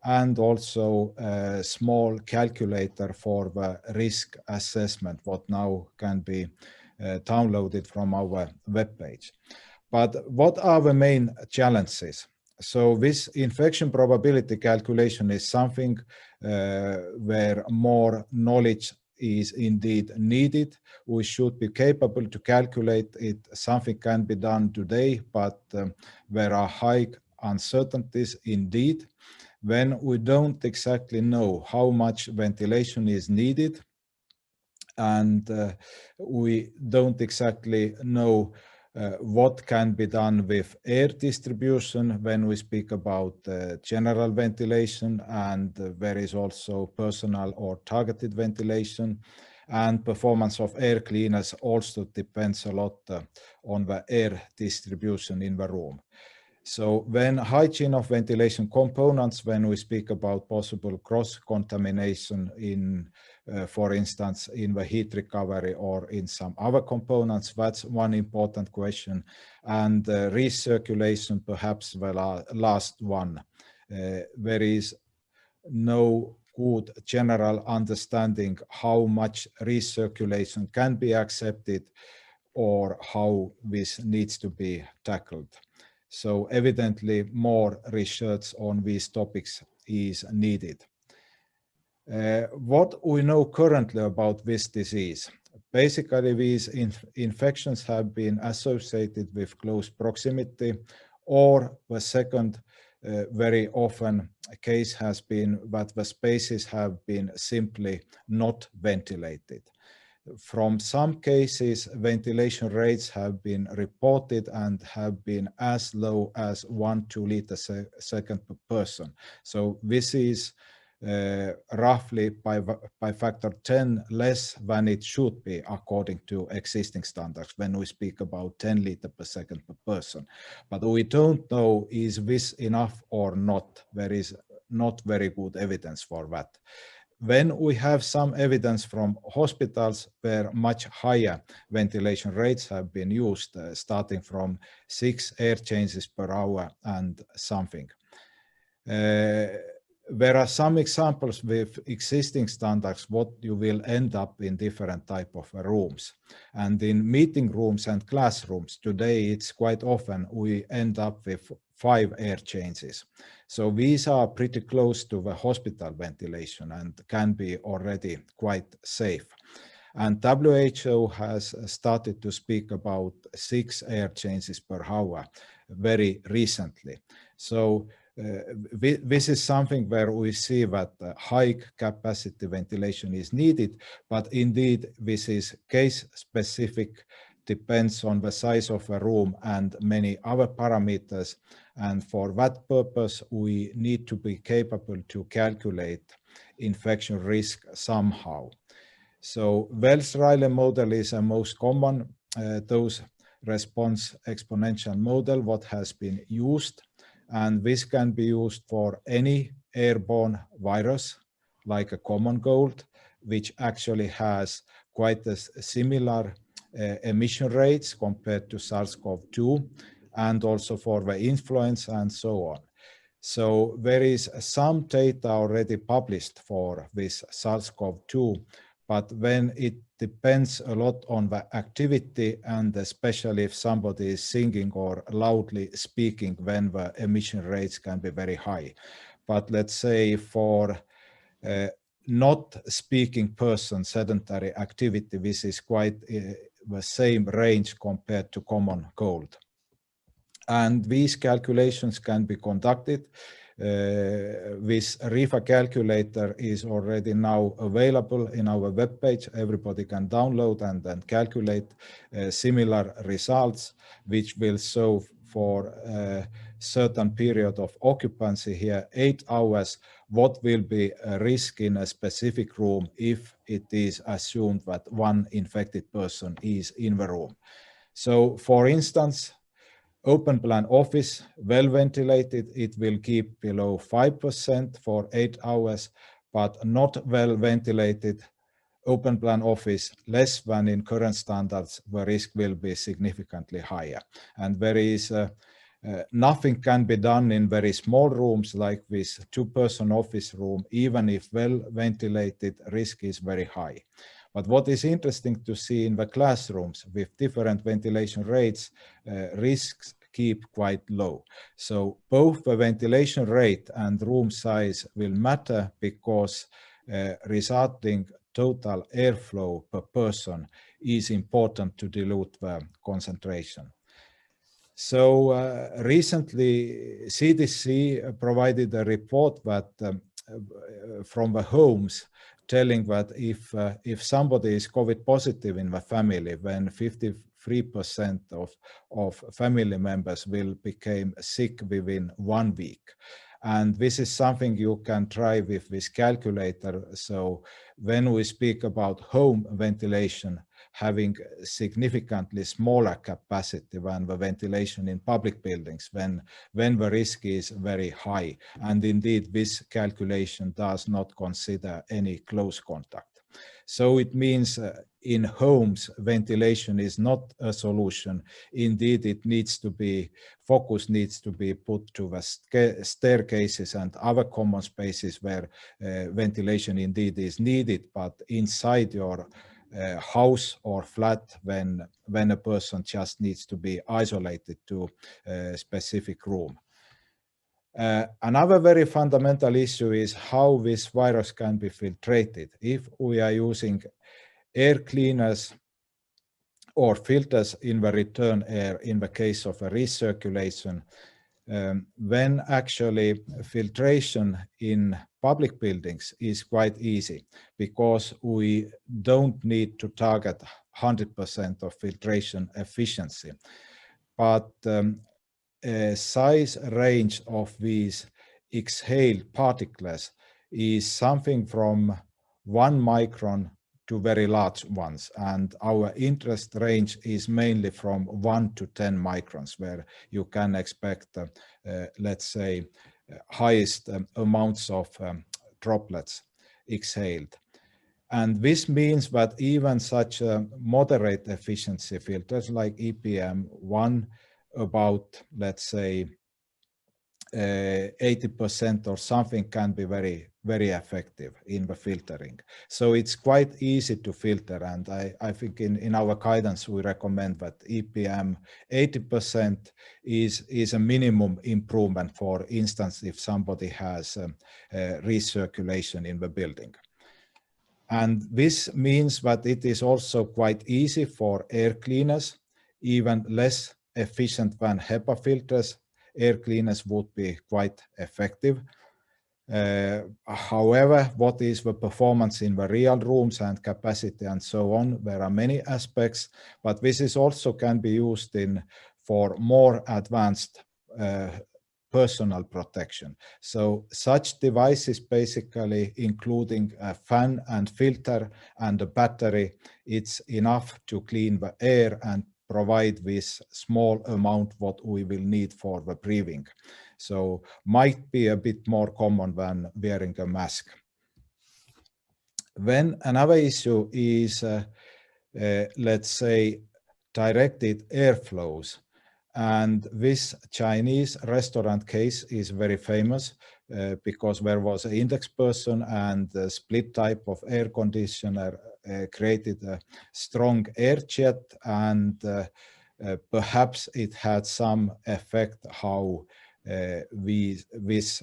Speaker 4: and also a small calculator for the risk assessment, what now can be downloaded from our webpage. But what are the main challenges? So this infection probability calculation is something where more knowledge is indeed needed. We should be capable to calculate it. Something can be done today, but there are high uncertainties indeed. When we don't exactly know how much ventilation is needed, and we don't exactly know what can be done with air distribution when we speak about general ventilation, and there is also personal or targeted ventilation, and performance of air cleaners also depends a lot on the air distribution in the room. So when hygiene of ventilation components, when we speak about possible cross-contamination in, for instance, in the heat recovery or in some other components, that's one important question. And recirculation, perhaps the last one. There is no good general understanding how much recirculation can be accepted or how this needs to be tackled. So evidently more research on these topics is needed. What we know currently about this disease? Basically, these infections have been associated with close proximity, or the second very often case has been that the spaces have been simply not ventilated. From some cases, ventilation rates have been reported and have been as low as 1-2 liters a second per person. So this is roughly by factor 10 less than it should be according to existing standards when we speak about 10 liters per second per person. But we don't know is this enough or not. There is not very good evidence for that. When we have some evidence from hospitals where much higher ventilation rates have been used, starting from 6 air changes per hour and something. There are some examples with existing standards what you will end up in different type of rooms. And in meeting rooms and classrooms today, it's quite often we end up with 5 air changes. So these are pretty close to the hospital ventilation and can be already quite safe. And WHO has started to speak about 6 air changes per hour very recently. So this is something where we see that high capacity ventilation is needed, but indeed this is case specific, depends on the size of a room and many other parameters. And for that purpose, we need to be capable to calculate infection risk somehow. So Wells-Rayleigh model is a most common dose response exponential model what has been used. And this can be used for any airborne virus, like a common cold, which actually has quite a similar emission rates compared to SARS-CoV-2, and also for the influenza and so on. So there is some data already published for this SARS-CoV-2, but when it depends a lot on the activity, and especially if somebody is singing or loudly speaking, when the emission rates can be very high. But let's say for not speaking person, sedentary activity, this is quite the same range compared to common cold. And these calculations can be conducted. This REHVA calculator is already now available in our webpage. Everybody can download and then calculate similar results, which will show for a certain period of occupancy here, 8 hours, what will be a risk in a specific room if it is assumed that one infected person is in the room. So for instance, open plan office, well ventilated, it will keep below 5% for 8 hours, but not well ventilated open plan office, less than in current standards, the risk will be significantly higher. And there is nothing can be done in very small rooms like this 2-person office room, even if well ventilated, risk is very high. But what is interesting to see in the classrooms with different ventilation rates, risks keep quite low. So both the ventilation rate and room size will matter because resulting total airflow per person is important to dilute the concentration. So recently CDC provided a report that from the homes telling that if somebody is COVID positive in the family, then 53% of family members will become sick within 1 week. And this is something you can try with this calculator. So when we speak about home ventilation, having significantly smaller capacity than the ventilation in public buildings when the risk is very high. And indeed, this calculation does not consider any close contact. So it means in homes, ventilation is not a solution. Indeed, it needs to be, focus needs to be put to the staircases and other common spaces where ventilation indeed is needed, but inside your house or flat when a person just needs to be isolated to a specific room. Another very fundamental issue is how this virus can be filtrated. If we are using air cleaners or filters in the return air in the case of a recirculation, when actually filtration in public buildings is quite easy because we don't need to target 100% of filtration efficiency. But a size range of these exhaled particles is something from 1 micron to very large ones, and our interest range is mainly from 1 to 10 microns, where you can expect, let's say, highest amounts of droplets exhaled. And this means that even such moderate efficiency filters like EPM1, about, let's say, 80% or something, can be very, very effective in the filtering. So it's quite easy to filter, and I think in our guidance we recommend that EPM 80% is a minimum improvement, for instance, if somebody has recirculation in the building. And this means that it is also quite easy for air cleaners, even less efficient than HEPA filters. Air cleaners would be quite effective. However, what is the performance in the real rooms and capacity and so on? There are many aspects, but this is also can be used for more advanced personal protection. So such devices, basically including a fan and filter and a battery, it's enough to clean the air and provide this small amount what we will need for the breathing. So might be a bit more common than wearing a mask. Then another issue is, let's say, directed airflows. And this Chinese restaurant case is very famous because there was an index person and the split type of air conditioner created a strong air jet, and perhaps it had some effect how this,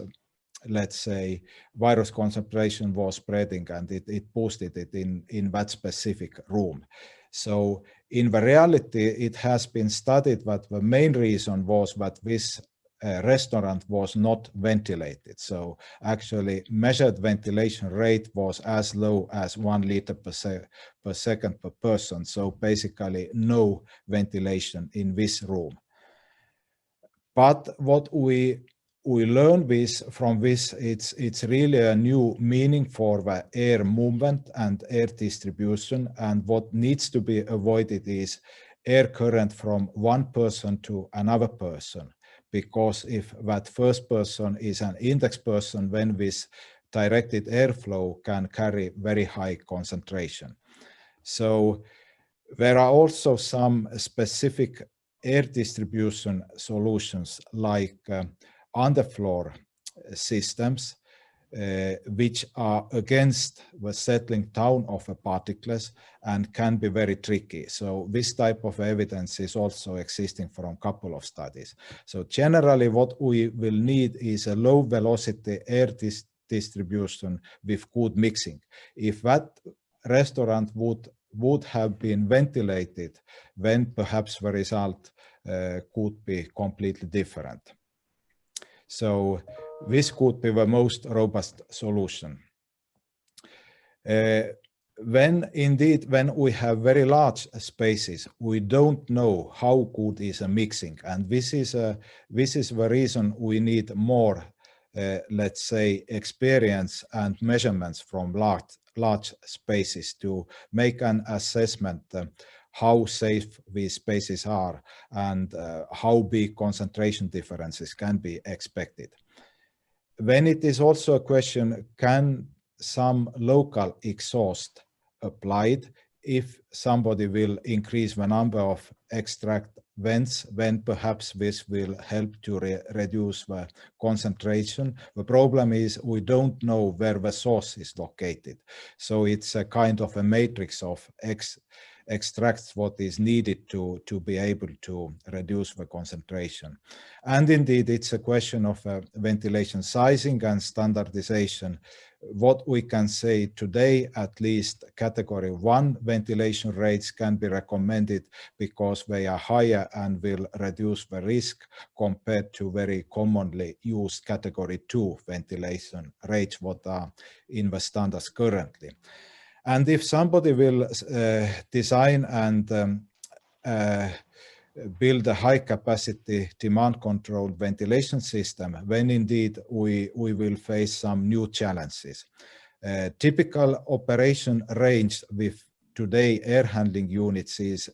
Speaker 4: let's say, virus concentration was spreading, and it boosted it in that specific room. So in the reality, it has been studied that the main reason was that this restaurant was not ventilated. So actually measured ventilation rate was as low as 1 liter per second per person. So basically no ventilation in this room. But what we learn from this, it's really a new meaning for the air movement and air distribution. And what needs to be avoided is air current from one person to another person. Because if that first person is an index person, then this directed airflow can carry very high concentration. So there are also some specific air distribution solutions like underfloor systems, which are against the settling down of the particles and can be very tricky. So this type of evidence is also existing from a couple of studies. So generally what we will need is a low velocity air distribution with good mixing. If that restaurant would have been ventilated, then perhaps the result could be completely different. So this could be the most robust solution. When we have very large spaces, we don't know how good is a mixing, and this is the reason we need more, let's say, experience and measurements from large spaces to make an assessment how safe these spaces are and how big concentration differences can be expected. Then it is also a question, can some local exhaust applied if somebody will increase the number of extract vents, then perhaps this will help to reduce the concentration. The problem is we don't know where the source is located. So it's a kind of a matrix of extracts what is needed to be able to reduce the concentration. And indeed, it's a question of ventilation sizing and standardization. What we can say today, at least category 1 ventilation rates can be recommended because they are higher and will reduce the risk compared to very commonly used category 2 ventilation rates, what are in the standards currently. And if somebody will design and build a high capacity demand controlled ventilation system, then indeed we will face some new challenges. Typical operation range with today air handling units is,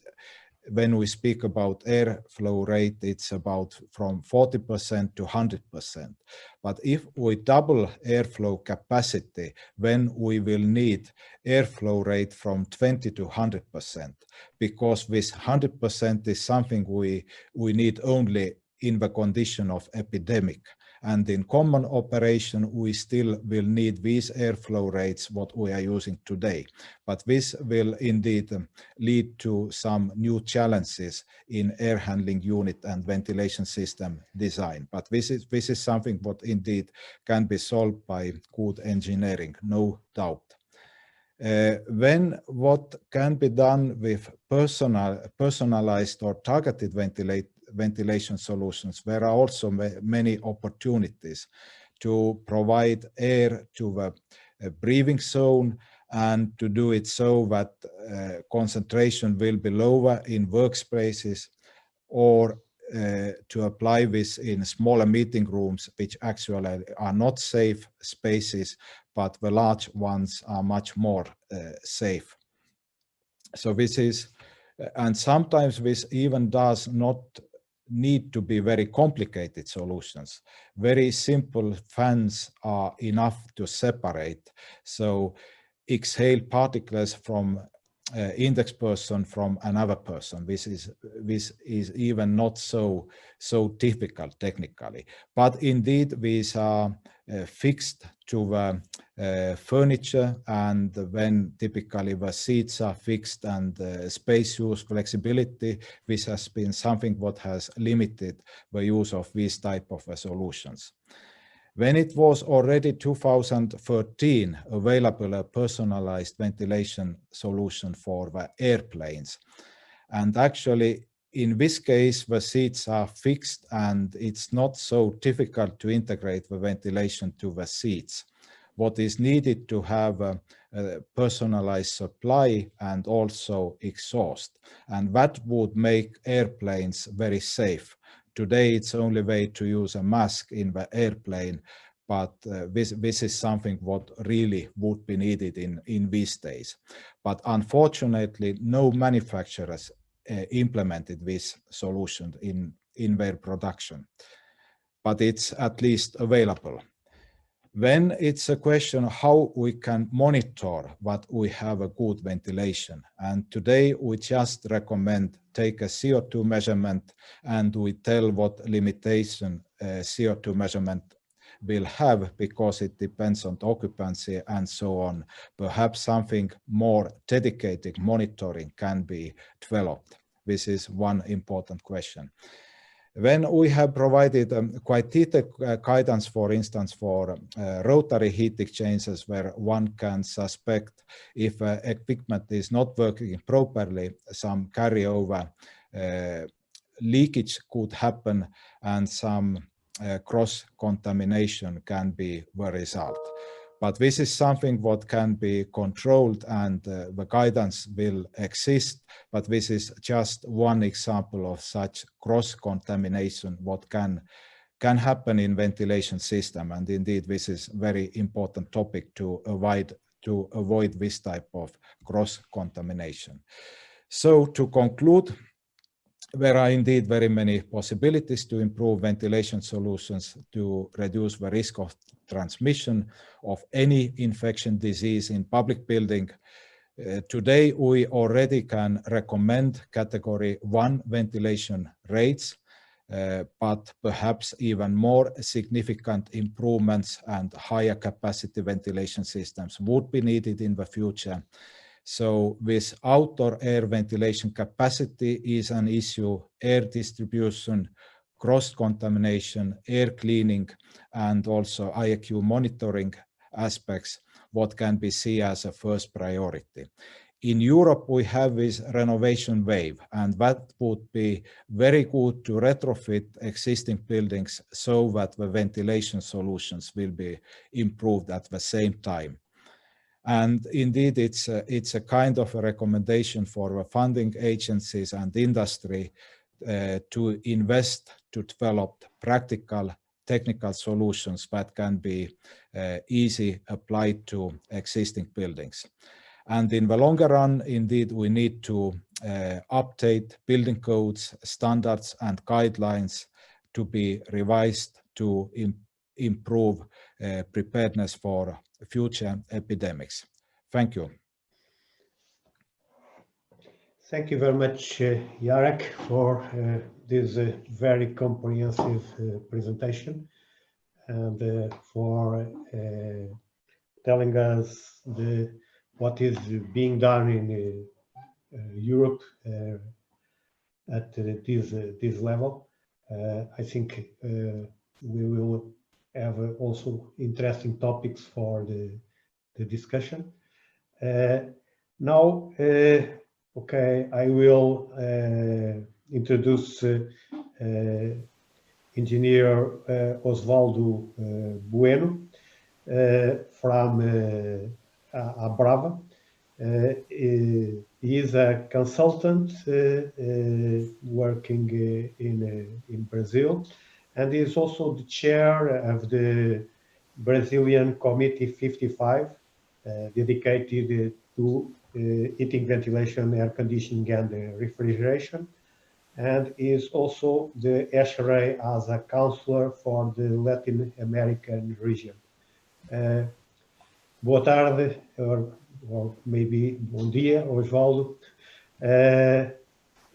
Speaker 4: when we speak about airflow rate, it's about from 40% to 100%. But if we double airflow capacity, then we will need airflow rate from 20 to 100%, because this 100% is something we need only in the condition of epidemic. And in common operation, we still will need these airflow rates, what we are using today. But this will indeed lead to some new challenges in air handling unit and ventilation system design. But this is something what indeed can be solved by good engineering, no doubt. Then what can be done with personalized or targeted ventilation solutions, there are also many opportunities to provide air to the breathing zone and to do it so that concentration will be lower in workspaces, or to apply this in smaller meeting rooms, which actually are not safe spaces, but the large ones are much more safe. So this is, and sometimes this even does not need to be very complicated solutions. Very simple fans are enough to separate. So exhale particles from index person from another person. This is even not so difficult technically. But indeed, these are fixed to the furniture, and when typically the seats are fixed and space use flexibility, this has been something what has limited the use of these type of solutions. When it was already 2013 available a personalized ventilation solution for the airplanes. And actually, in this case, the seats are fixed and it's not so difficult to integrate the ventilation to the seats. What is needed to have a personalized supply and also exhaust. And that would make airplanes very safe. Today, it's only way to use a mask in the airplane, but this is something what really would be needed in these days. But unfortunately, no manufacturers implemented this solution in their production, but it's at least available. Then it's a question how we can monitor what we have a good ventilation. And today we just recommend take a CO2 measurement and we tell what limitation CO2 measurement will have, because it depends on the occupancy and so on. Perhaps something more dedicated monitoring can be developed. This is one important question. When we have provided quite detailed guidance, for instance, for rotary heat exchangers, where one can suspect if equipment is not working properly, some carryover leakage could happen and some cross-contamination can be the result. But this is something what can be controlled and the guidance will exist, but this is just one example of such cross-contamination what can happen in ventilation system. And indeed, this is very important topic to avoid this type of cross-contamination. So to conclude, there are indeed very many possibilities to improve ventilation solutions to reduce the risk of transmission of any infection disease in public building. Today, we already can recommend category 1 ventilation rates, but perhaps even more significant improvements and higher capacity ventilation systems would be needed in the future. So with outdoor air ventilation capacity is an issue, air distribution, cross-contamination, air cleaning, and also IAQ monitoring aspects, what can be seen as a first priority. In Europe, we have this renovation wave, and that would be very good to retrofit existing buildings so that the ventilation solutions will be improved at the same time. And indeed, it's a kind of a recommendation for the funding agencies and industry to invest to develop practical technical solutions that can be easy applied to existing buildings. And in the longer run, indeed, we need to update building codes, standards, and guidelines to be revised to improve preparedness for future epidemics. Thank you.
Speaker 2: Thank you very much, Jarek, for this very comprehensive presentation and for telling us what is being done in Europe at this level. I think we will have also interesting topics for the discussion. Now, okay, I will introduce Engineer Oswaldo Bueno from ABRAVA. He is a consultant working in Brazil, and he is also the chair of the Brazilian Committee 55, dedicated to heating, ventilation, air conditioning, and refrigeration, and is also the ASHRAE as a counselor for the Latin American region. Boa tarde, or maybe bom dia, Oswaldo.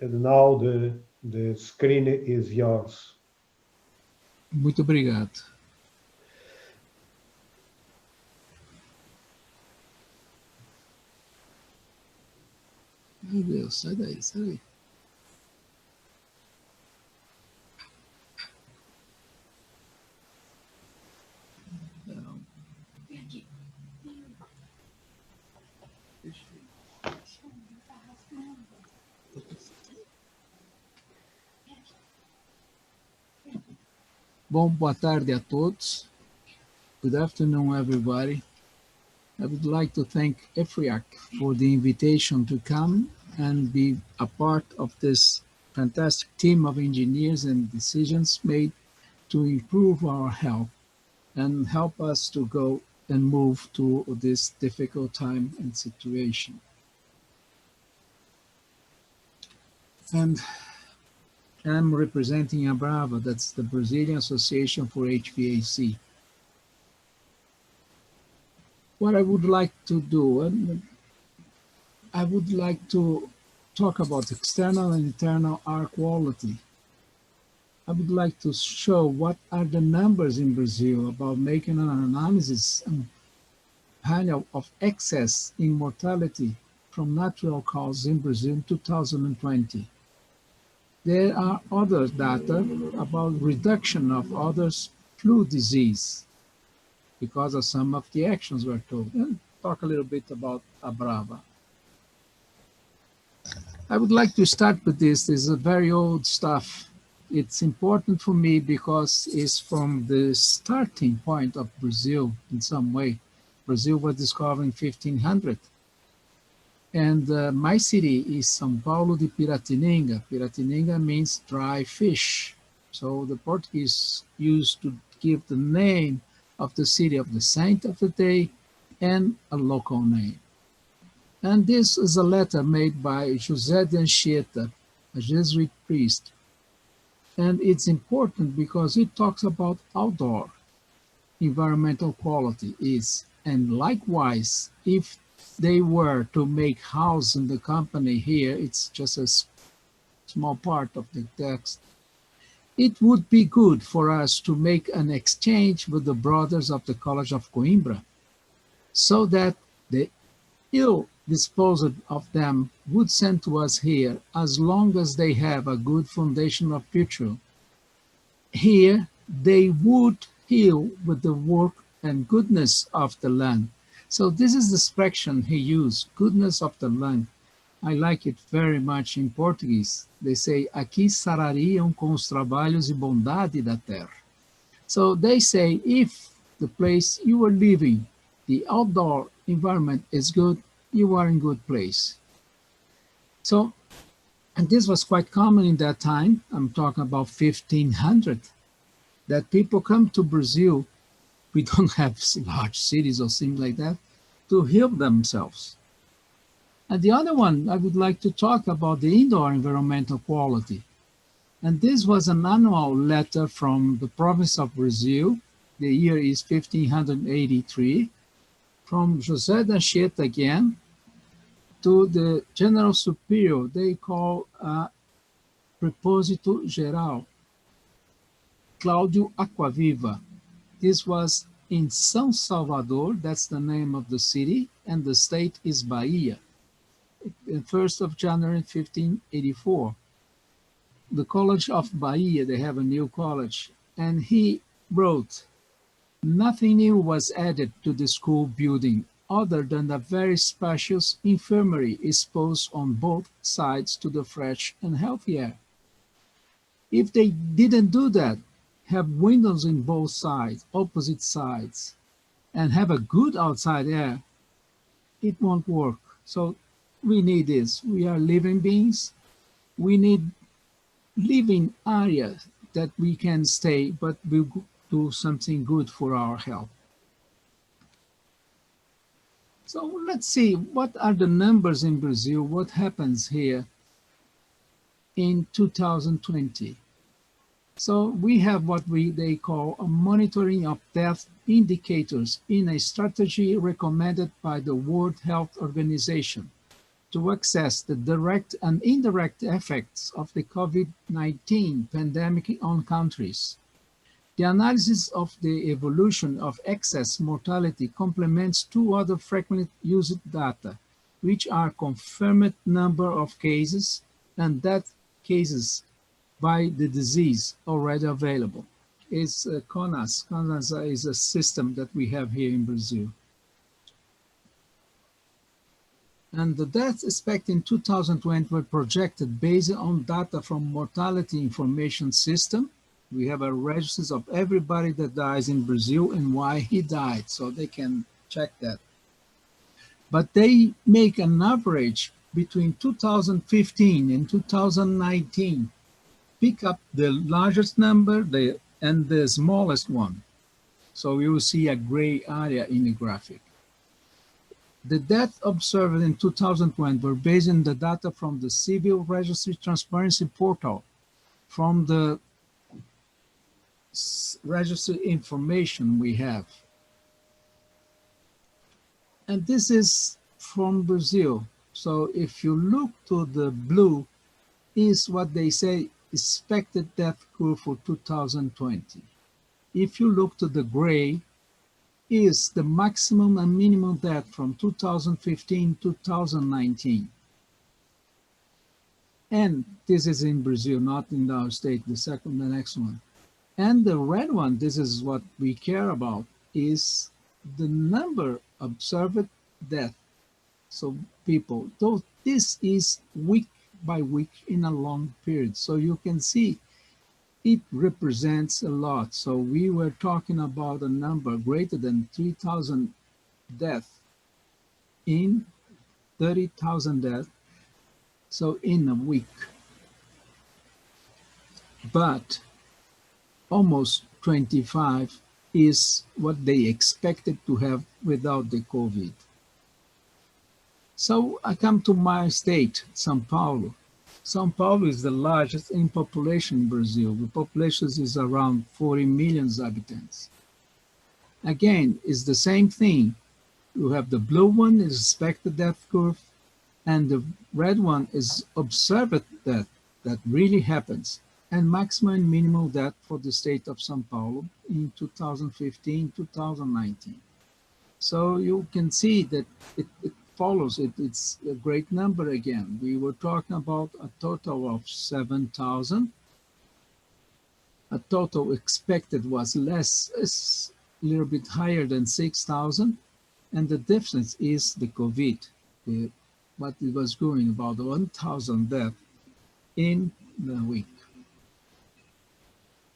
Speaker 2: Now the screen is yours.
Speaker 5: Muito obrigado. Meu Deus, sai daí, sai daí. Bom, boa tarde a todos. Good afternoon, everybody. I would like to thank HVAC for the invitation to come and be a part of this fantastic team of engineers and decisions made to improve our health and help us to go and move to this difficult time and situation. And I'm representing ABRAVA, that's the Brazilian Association for HVAC. What I would like to do, I would like to talk about external and internal air quality. I would like to show what are the numbers in Brazil about making an analysis panel of excess in mortality from natural causes in Brazil in 2020. There are other data about reduction of others flu disease because of some of the actions we're told. And talk a little bit about ABRAVA. I would like to start with this. This is a very old stuff. It's important for me because it's from the starting point of Brazil in some way. Brazil was discovered in 1500. And my city is São Paulo de Piratininga. Piratininga means dry fish. So the Portuguese used to give the name of the city of the saint of the day and a local name. And this is a letter made by José de Anchieta, a Jesuit priest. And it's important because it talks about outdoor environmental quality is, and likewise, if they were to make house in the company here, it's just a small part of the text. It would be good for us to make an exchange with the brothers of the College of Coimbra, so that the ill disposed of them would send to us here, as long as they have a good foundation of virtue. Here they would heal with the work and goodness of the land. So this is the expression he used, goodness of the land. I like it very much in Portuguese. They say, aqui sarariam com os trabalhos e bondade da terra. So they say, if the place you are living, the outdoor environment is good, you are in good place. So, and this was quite common in that time. I'm talking about 1500, that people come to Brazil. We don't have large cities or things like that, to heal themselves. And the other one, I would like to talk about the indoor environmental quality. And this was an annual letter from the province of Brazil. The year is 1583, from José da Anchieta again, to the General Superior, they call Preposito Geral, Cláudio Aquaviva. This was in São Salvador, that's the name of the city, and the state is Bahia. 1st of January 1584. The College of Bahia, they have a new college, and he wrote, nothing new was added to the school building other than a very spacious infirmary exposed on both sides to the fresh and healthy air. If they didn't do that, have windows in both sides, opposite sides, and have a good outside air, it won't work. So we need this. We are living beings. We need living areas that we can stay, but will do something good for our health. So let's see, what are the numbers in Brazil? What happens here in 2020? So we have what they call a monitoring of death indicators in a strategy recommended by the World Health Organization to assess the direct and indirect effects of the COVID-19 pandemic on countries. The analysis of the evolution of excess mortality complements two other frequently used data, which are confirmed number of cases and death cases by the disease already available. It's CONAS. CONAS is a system that we have here in Brazil. And the deaths expected in 2020 were projected based on data from Mortality Information System. We have a register of everybody that dies in Brazil and why he died, so they can check that. But they make an average between 2015 and 2019, pick up the largest number and the smallest one. So you will see a gray area in the graphic. The deaths observed in 2020 were based on the data from the Civil Registry Transparency Portal, from the registry information we have. And this is from Brazil. So if you look to the blue, is what they say expected death curve for 2020. If you look to the gray, is the maximum and minimum death from 2015 to 2019. And this is in Brazil, not in our state, the next one. And the red one, this is what we care about, is the number observed death. So people, though this is week by week in a long period. So you can see it represents a lot. So we were talking about a number greater than 3,000 deaths in 30,000 deaths. So in a week. But almost 25 is what they expected to have without the COVID. So I come to my state, São Paulo. São Paulo is the largest in population in Brazil. The population is around 40 million inhabitants. Again, it's the same thing. You have the blue one is expected death curve, and the red one is observed death that really happens, and maximum and minimum death for the state of São Paulo in 2015, 2019. So you can see that it follows it. It's a great number again. We were talking about a total of 7,000. A total expected was less, a little bit higher than 6,000. And the difference is the COVID. What it was going about 1,000 deaths in the week.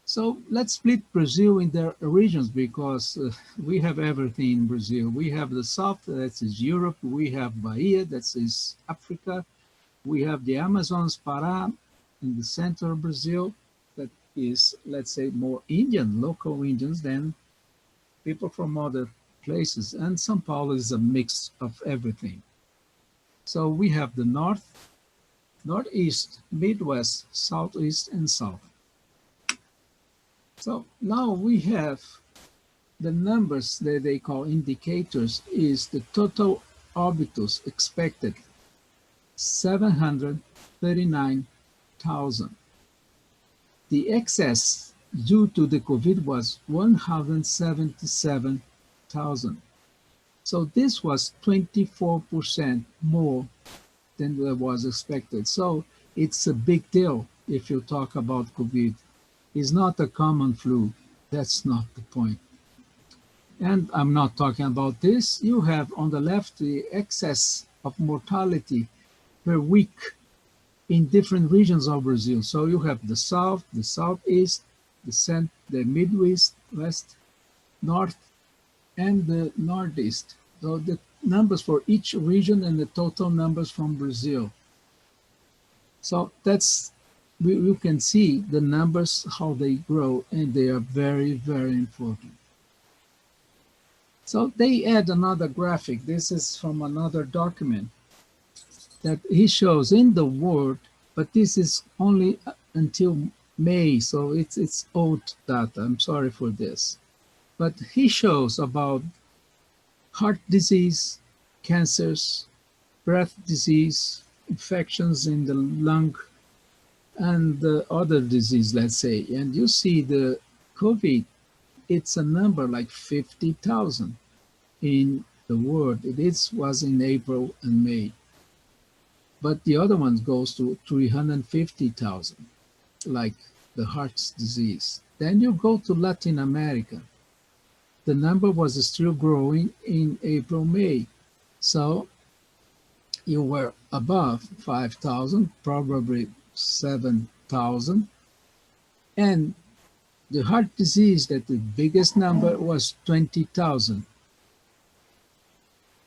Speaker 5: So let's split Brazil in their regions, because we have everything in Brazil. We have the south, that is Europe. We have Bahia, that is Africa. We have the Amazons, Pará, in the center of Brazil, that is, let's say, more Indian, local Indians than people from other places. And São Paulo is a mix of everything. So we have the north, northeast, midwest, southeast, and south. So now we have the numbers that they call indicators is the total orbitus expected, 739,000. The excess due to the COVID was 177,000. So this was 24% more than was expected. So it's a big deal if you talk about COVID. It's not a common flu. That's not the point. And I'm not talking about this. You have on the left the excess of mortality per week in different regions of Brazil. So you have the south, the southeast, the midwest, west, north, and the northeast. So the numbers for each region and the total numbers from Brazil. So that's, you can see the numbers, how they grow, and they are very, very important. So they add another graphic. This is from another document that he shows in the world, but this is only until May, so it's old data. I'm sorry for this. But he shows about heart disease, cancers, breath disease, infections in the lung, and the other disease, let's say. And you see the COVID, it's a number like 50,000 in the world. Was in April and May. But the other one goes to 350,000, like the heart disease. Then you go to Latin America. The number was still growing in April, May. So you were above 5,000, probably 7,000. And the heart disease, that the biggest number was 20,000.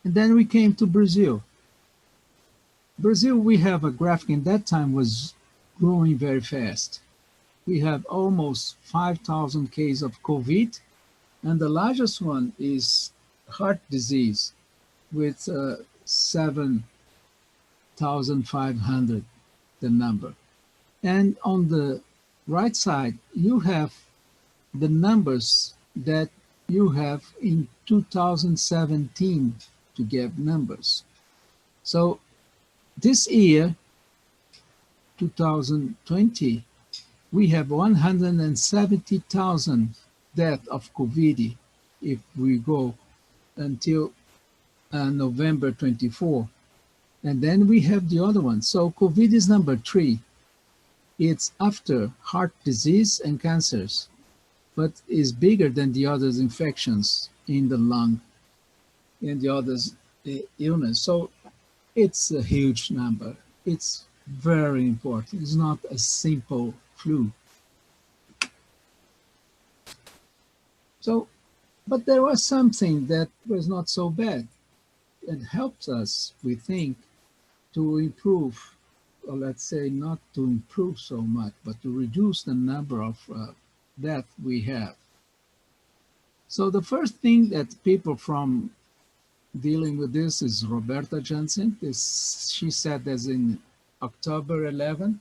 Speaker 5: And then we came to Brazil. Brazil, we have a graphic in that time was growing very fast. We have almost 5,000 cases of COVID, and the largest one is heart disease with 7,500, the number. And on the right side, you have the numbers that you have in 2017 to get numbers. So this year, 2020, we have 170,000 deaths of COVID if we go until November 24. And then we have the other one. So COVID is number 3. It's after heart disease and cancers, but is bigger than the other infections in the lung and the others illness. So it's a huge number. It's very important. It's not a simple flu. So, but there was something that was not so bad. It helps us, we think, to improve, or let's say not to improve so much, but to reduce the number of deaths we have. So the first thing that people from dealing with this is Roberta Jansen. She said that in October 11,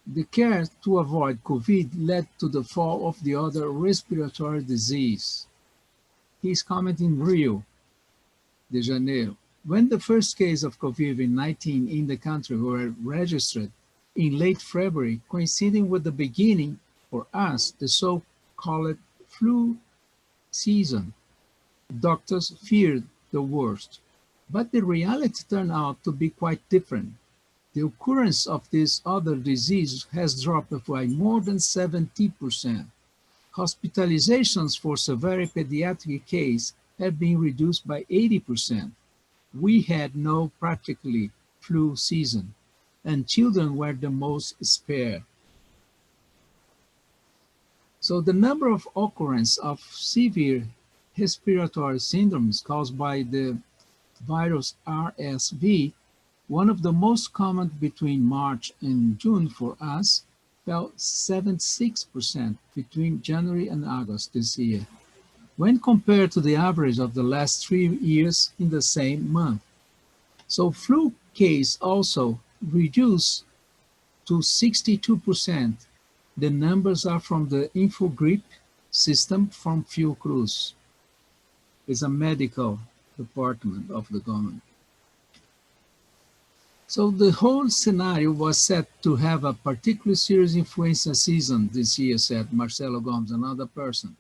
Speaker 5: the care to avoid COVID led to the fall of the other respiratory disease. He's commenting Rio. de Janeiro. When the first case of COVID-19 in the country were registered in late February, coinciding with the beginning, for us, the so-called flu season, doctors feared the worst. But the reality turned out to be quite different. The occurrence of this other disease has dropped by more than 70%. Hospitalizations for severe pediatric cases have been reduced by 80%. We had no practically flu season, and children were the most spared. So the number of occurrences of severe respiratory syndromes caused by the virus RSV, one of the most common between March and June for us, fell 76% between January and August this year, when compared to the average of the last 3 years in the same month. So flu case also reduced to 62%. The numbers are from the InfoGrip system from Fiocruz. It's a medical department of the government. So the whole scenario was set to have a particularly serious influenza season this year, said Marcelo Gomes, another person.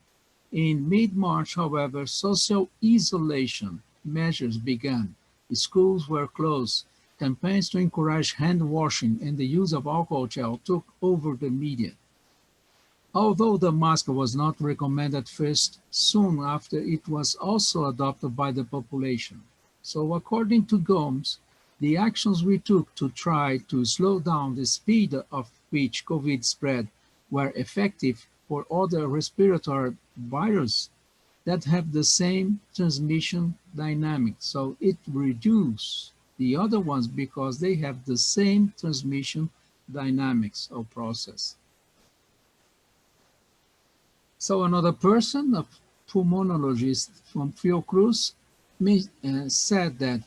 Speaker 5: In mid-March, however, social isolation measures began. Schools were closed. Campaigns to encourage hand washing and the use of alcohol gel took over the media. Although the mask was not recommended first, soon after it was also adopted by the population. So according to Gomes, the actions we took to try to slow down the speed of which COVID spread were effective for other respiratory viruses that have the same transmission dynamics. So it reduced the other ones because they have the same transmission dynamics or process. So another person, a pulmonologist from Fiocruz, said that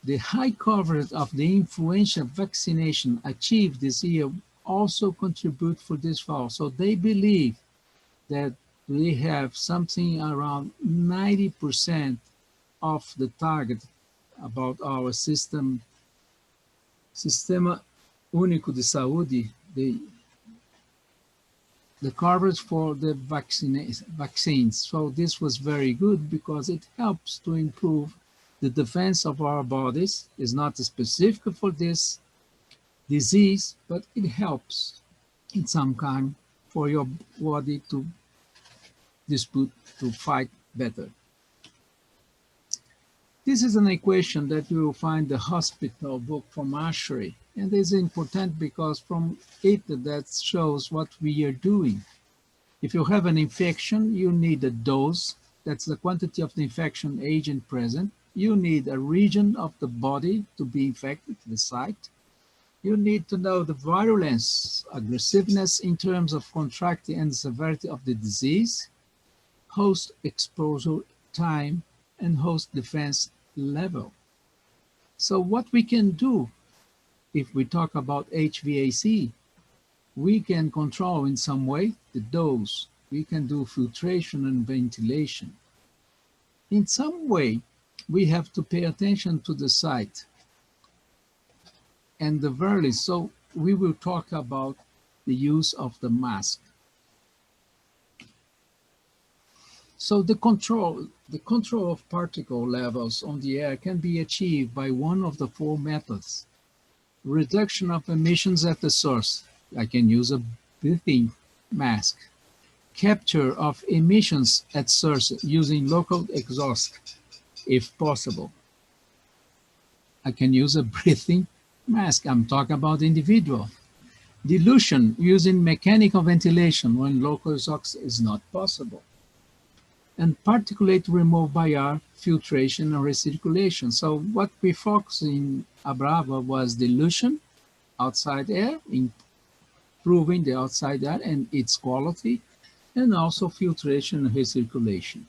Speaker 5: the high coverage of the influenza vaccination achieved this year also contribute for this fall. So they believe that we have something around 90% of the target about our Sistema Único de Saúde, the coverage for the vaccines. So this was very good because it helps to improve the defense of our bodies. It's not specific for this disease, but it helps in some kind for your body to fight better. This is an equation that you will find in the hospital book from ASHRAE, and it's important because from it that shows what we are doing. If you have an infection, you need a dose, that's the quantity of the infection agent present. You need a region of the body to be infected, the site. You need to know the virulence, aggressiveness in terms of contracting and severity of the disease, host exposure time, and host defense level. So what we can do, if we talk about HVAC, we can control in some way the dose. We can do filtration and ventilation. In some way, we have to pay attention to the site and the virulence. So we will talk about the use of the mask. So the control of particle levels on the air can be achieved by one of the 4 methods. Reduction of emissions at the source. I can use a breathing mask. Capture of emissions at source using local exhaust, if possible. I can use a breathing mask. I'm talking about individual. Dilution using mechanical ventilation when local exhaust is not possible. And particulate removal by air, filtration and recirculation. So what we focused in ABRAVA was dilution, outside air, improving the outside air and its quality, and also filtration and recirculation.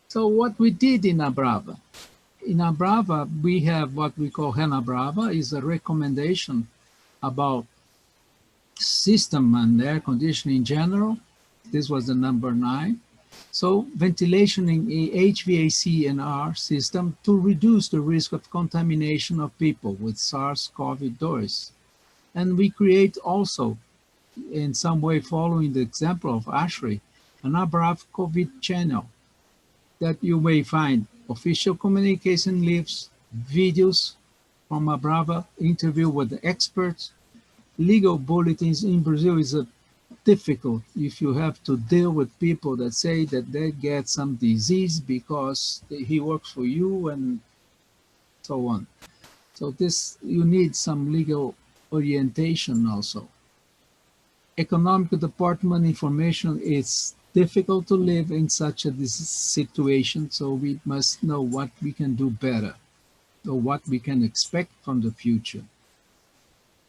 Speaker 5: So what we did in ABRAVA. In ABRAVA, we have what we call HENABRAVA, is a recommendation about system and air conditioning in general. This was the number 9. So ventilation in a HVAC and R system to reduce the risk of contamination of people with SARS-CoV-2. And we create also, in some way following the example of ASHRAE, an ABRAVA COVID channel that you may find official communication lists, videos from ABRAVA, interview with the experts, legal bulletins. In Brazil is a difficult if you have to deal with people that say that they get some disease because he works for you and so on. So this, you need some legal orientation also. Economic department information, it's difficult to live in such a situation, so we must know what we can do better or what we can expect from the future.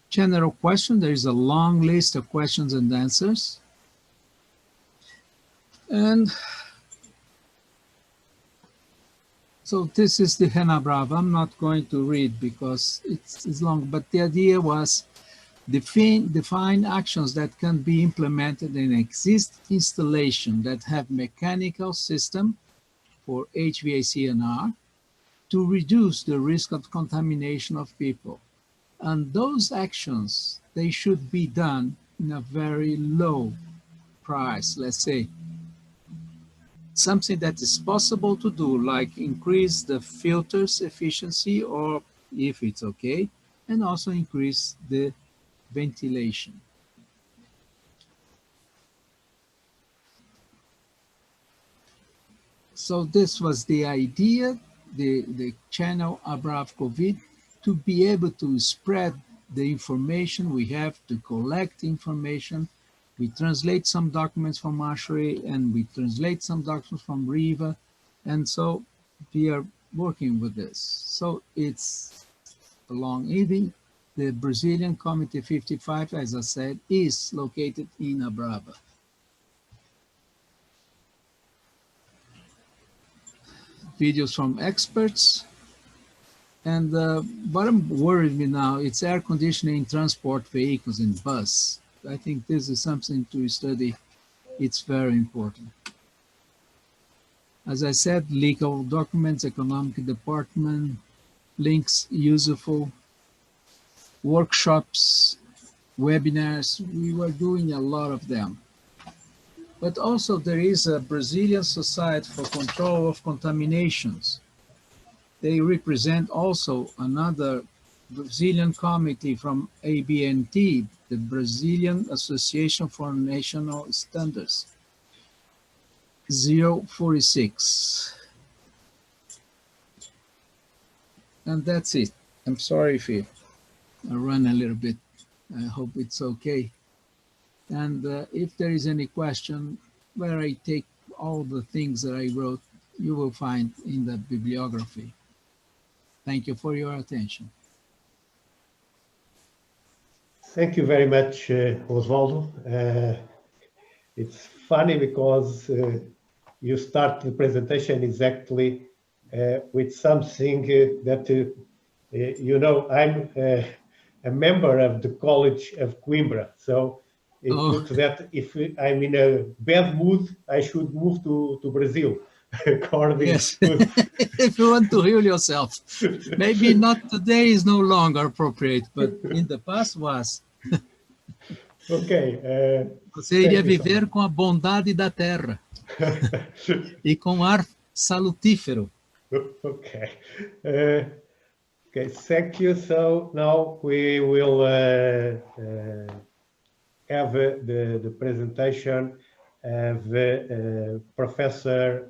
Speaker 5: General question, there is a long list of questions and answers. And so this is the ABRAVA. I'm not going to read because it's long, but the idea was define actions that can be implemented in existing installation that have mechanical system for HVAC and R to reduce the risk of contamination of people. And those actions, they should be done in a very low price, let's say. Something that is possible to do, like increase the filters efficiency, or if it's okay, and also increase the ventilation. So this was the idea, the channel ABRAVA COVID, to be able to spread the information we have, to collect information. We translate some documents from ASHRAE and we translate some documents from REHVA. And so we are working with this. So it's a long evening. The Brazilian Committee 55, as I said, is located in ABRAVA. Videos from experts. And what worries me now, it's air conditioning in transport vehicles and bus. I think this is something to study. It's very important. As I said, legal documents, economic department, links useful, workshops, webinars. We were doing a lot of them. But also there is a Brazilian Society for Control of Contaminations. They represent also another Brazilian committee from ABNT, the Brazilian Association for National Standards, 046. And that's it. I'm sorry if I run a little bit. I hope it's okay. And if there is any question where I take all the things that I wrote, you will find in the bibliography. Thank you for your attention.
Speaker 2: Thank you very much, Oswaldo. It's funny because you start the presentation exactly with something that, you know, I'm a member of the College of Coimbra. So it looks that if I'm in a bad mood, I should move to Brazil. According
Speaker 5: yes.
Speaker 2: to...
Speaker 5: If you want to heal yourself. Maybe not today is no longer appropriate, but in the past was.
Speaker 2: Ok.
Speaker 5: Você iria viver com a bondade da terra e com ar salutífero.
Speaker 2: Okay. Okay, thank you. So now we will have the presentation of Professor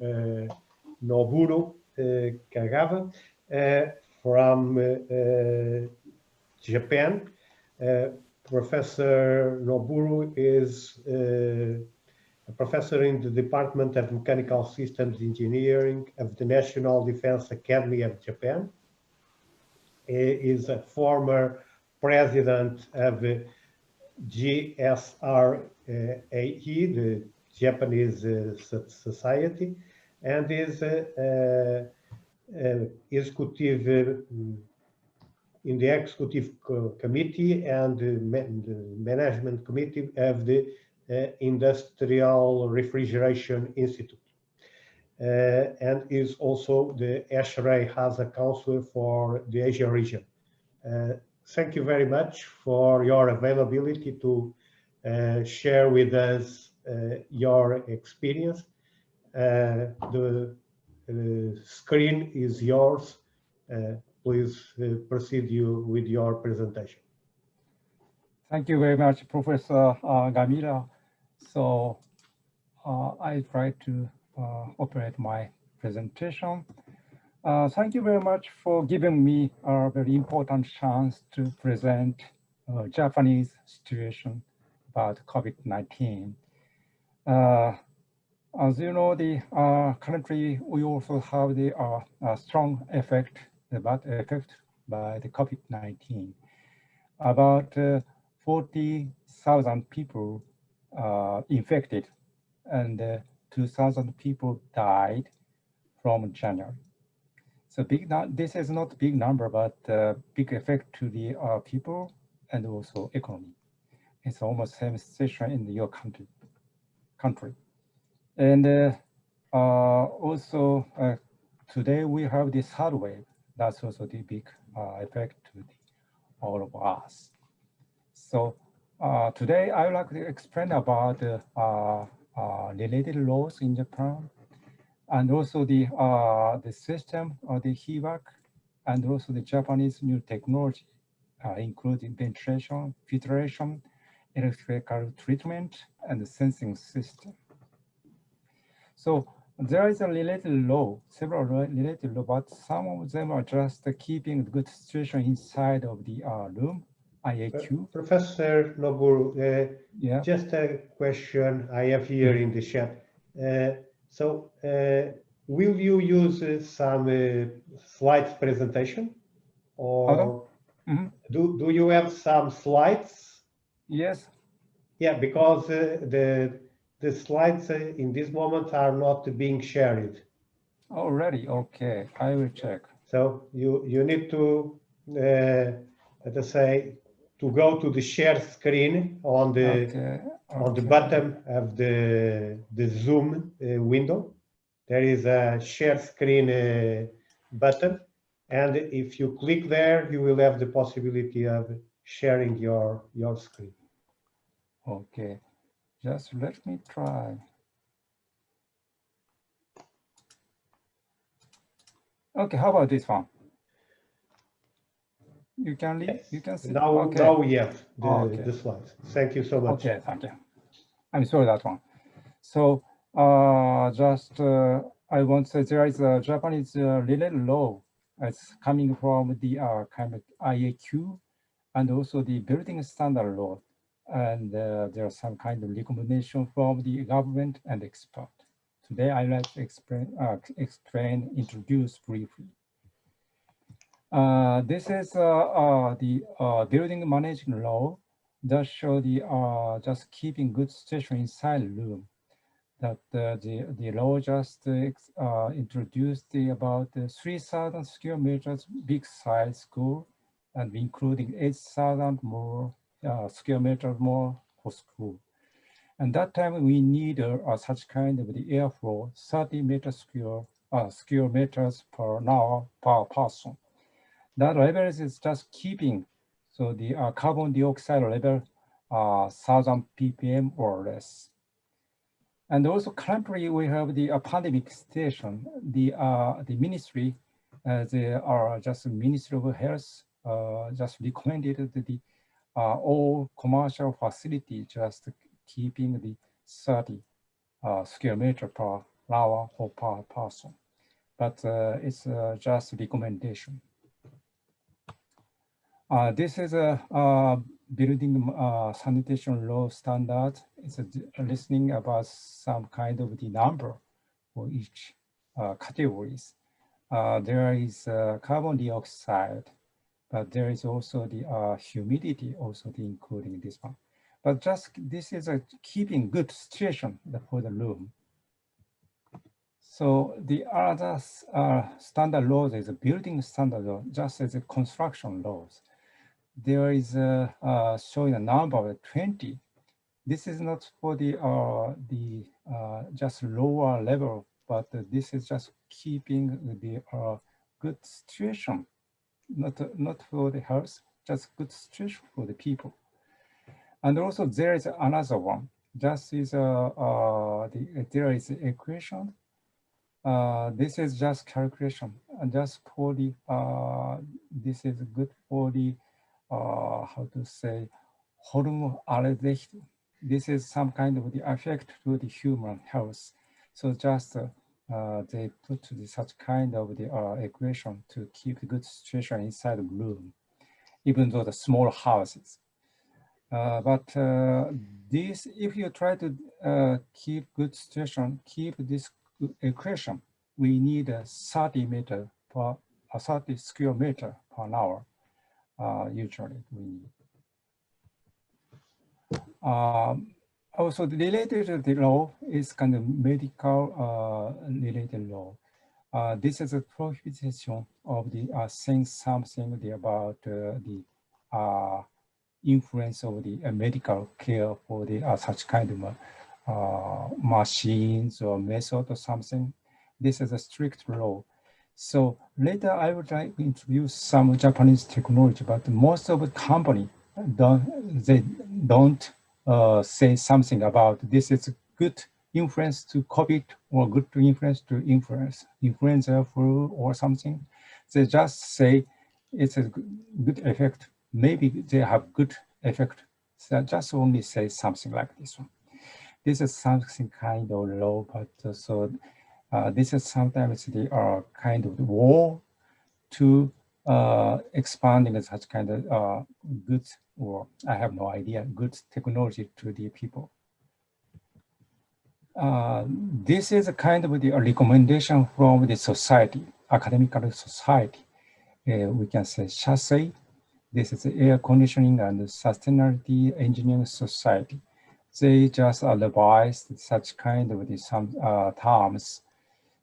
Speaker 2: Noboru Kagawa from Japan. Professor Noboru is a professor in the Department of Mechanical Systems Engineering of the National Defense Academy of Japan. He is a former president of JSRAE, the Japanese Society, and is executive in the executive committee and the management committee of the Industrial Refrigeration Institute. and is also the ASHRAE HAZA counselor for the Asia region. Thank you very much for your availability to share with us your experience. The screen is yours. Please proceed with your presentation.
Speaker 6: Thank you very much, Professor Gameiro. So I try to operate my presentation. Thank you very much for giving me a very important chance to present Japanese situation about COVID-19. As you know, the currently we also have the strong effect, the bad effect by the COVID-19. About 40,000 people infected and 2,000 people died from January. So this is not a big number, but big effect to the people and also economy. It's almost same situation in your country. And also today we have this third wave. That's also the big effect to all of us. So today I would like to explain about the related laws in Japan, and also the system of the HVAC, and also the Japanese new technology, including ventilation, filtration, electrical treatment, and the sensing system. So there is a related law, several related law, but some of them are just keeping the good situation inside of the room, IAQ.
Speaker 2: Professor Noboru,
Speaker 6: Yeah.
Speaker 2: Just a question I have here in the chat. So will you use some slides presentation, or do you have some slides?
Speaker 6: Yes.
Speaker 2: Yeah, because the slides in this moment are not being shared.
Speaker 6: Already, okay, I will check.
Speaker 2: So you need to, let's say, to go to the share screen on the on the bottom of the Zoom window. There is a share screen button, and if you click there, you will have the possibility of sharing your screen.
Speaker 6: Okay, just let me try. Okay, how about this one? You can leave,
Speaker 2: Yes.
Speaker 6: you can see.
Speaker 2: Now,
Speaker 6: okay.
Speaker 2: now we have the slides. Thank you so much.
Speaker 6: Okay, thank you. I'm sorry that one. So just I want to say there is a Japanese related law. It's coming from the kind of IAQ and also the building standard law. And there are some kind of recommendation from the government and expert. Today I like to introduce briefly. This is the building management law that show the just keeping good situation inside the room. That the law just introduced about 3,000 square meters big size school, and including 8,000 more square meters more for school. And that time we need such kind of the airflow 30 square meters per hour per person. That level is just keeping, so the carbon dioxide level 1,000 ppm or less. And also currently we have the pandemic station. The ministry, they are just Ministry of Health just recommended the all commercial facilities just keeping the 30 square meter per hour or per person. But it's just recommendation. This is a building sanitation law standard. It's listening about some kind of the number for each categories. There is carbon dioxide, but there is also the humidity, also including this one. But just this is a keeping good situation for the room. So the other standard laws is a building standard law, just as a construction laws. There is showing a number of 20. This is not for the just lower level but this is just keeping the good situation, not for the health, just good situation for the people. And also there is another one. Just is there is equation. This is just calculation, and just for the this is good for the how to say hormone allergy. This is some kind of the effect to the human health. So just they put such kind of the equation to keep the good situation inside the room, even though the small houses. But this, if you try to keep good situation, keep this equation, we need a 30 square meter per hour. Usually we need. Also related to the law is kind of medical related law. This is a prohibition of the saying something about the influence of the medical care for the such kind of machines or method or something. This is a strict law. So later I would like to introduce some Japanese technology, but most of the company don't say something about this is good influence to COVID or good influence to influenza flu or something. They just say it's a good effect. Maybe they have good effect. So just only say something like this one. This is something kind of low, but so this is sometimes the kind of war to expanding such kind of good, or I have no idea, good technology to the people. This is a kind of the recommendation from the society, academic society. We can say JSRAE. This is the Air Conditioning and Sustainability Engineering Society. They just advised such kind of the some terms.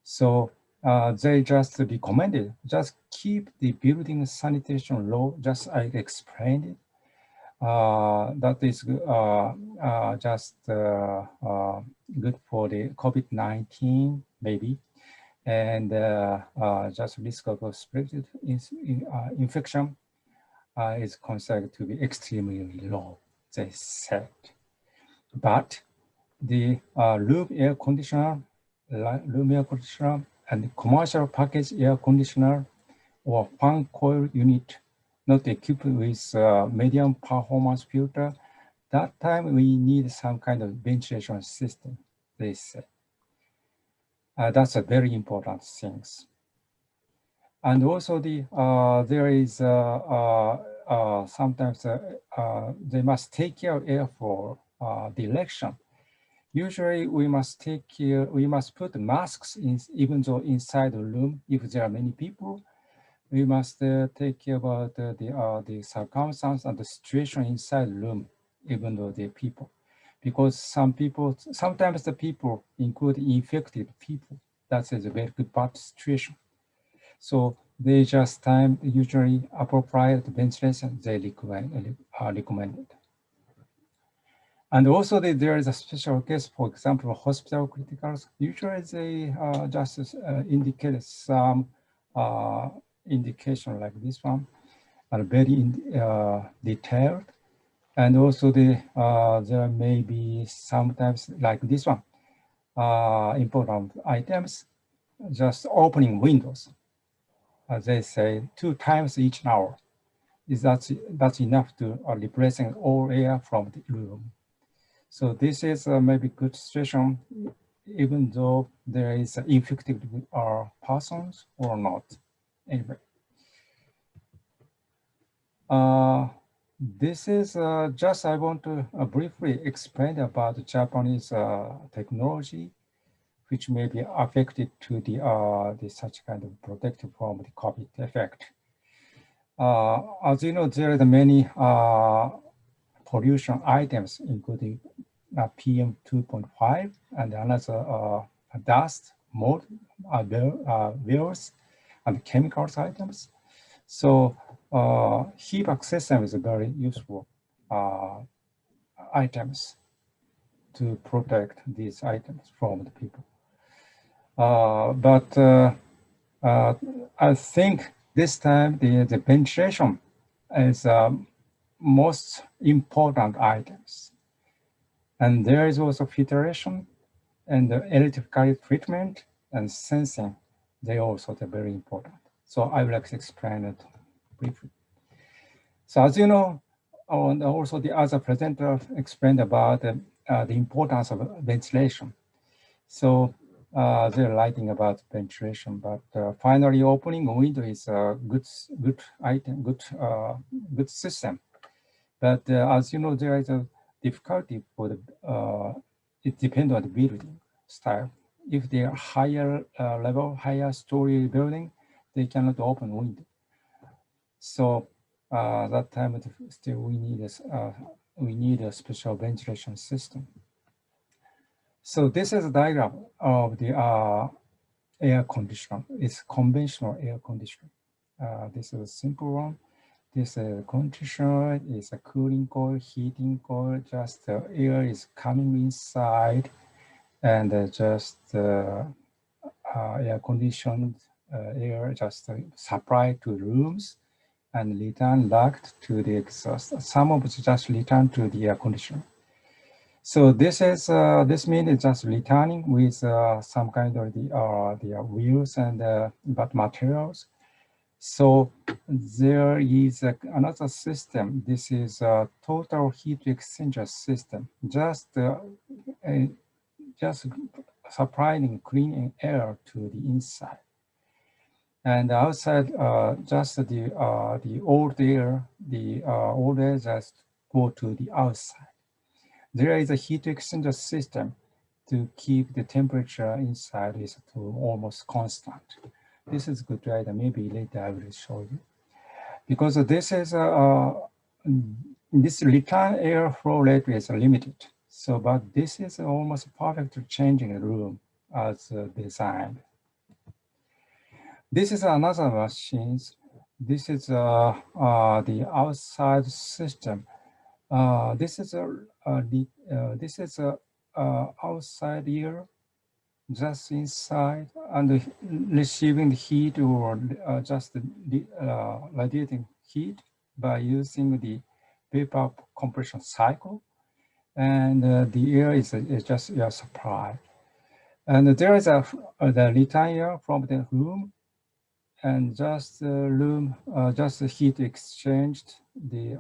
Speaker 6: So they just recommended, just keep the building sanitation law, just I explained it. That is just good for the COVID-19 maybe, and just risk of spread infection is considered to be extremely low, they said. But the room air conditioner and commercial package air conditioner or fan coil unit not equipped with medium performance filter, that time we need some kind of ventilation system, they say. That's a very important thing. And also the there is sometimes they must take care of airflow direction. Usually we must take care, we must put masks in, even though inside the room, if there are many people, we must take care about the circumstance and the situation inside the room, even though the people. Because some people, sometimes the people include infected people. That is a very good bad situation. So they just time usually appropriate ventilation they recommended. And also there is a special case, for example, hospital criticals. Usually they just indicate some indication like this one, are very detailed. And also there may be sometimes like this one, important items, just opening windows. As they say, 2 times each hour. That's enough to replacing all air from the room. So this is maybe good situation, even though there is infected persons or not. Anyway, this is just I want to briefly explain about the Japanese technology, which may be affected to the such kind of protective from the COVID effect. As you know, there are many pollution items, including PM 2.5 and another dust, mold, virus, and chemicals items. So HVAC system is a very useful items to protect these items from the people. But I think this time the ventilation is most important items. And there is also filtration and the electrical treatment and sensing. They also are very important. So I would like to explain it briefly. So as you know, and also the other presenter explained about the importance of ventilation. So they're writing about ventilation, but finally opening a window is a good item, good system. But as you know, there is a difficulty for the, it depends on the building style. If they are higher level, higher story building, they cannot open window. So that time still we need a special ventilation system. So this is a diagram of the air conditioner. It's conventional air conditioner. This is a simple one. This conditioner is a cooling coil, heating coil. Just the air is coming inside, and just air conditioned air just supply to rooms and return back to the exhaust. Some of it just return to the air conditioner. So this is this means it's just returning with some kind of the wheels and but materials. So there is another system. This is a total heat exchanger system. Just supplying clean air to the inside. And outside, just the old air, old air just go to the outside. There is a heat exchanger system to keep the temperature inside is to almost constant. This is good idea. Maybe later I will show you. Because this is this return air flow rate is limited. So, but this is almost perfect changing the room as designed. This is another machine. This is the outside system. This is a outside air, just inside, and receiving the heat or just radiating heat by using the vapor compression cycle, and the air is just air supply. And there is the return air from the room, and just the room, just the heat exchanged the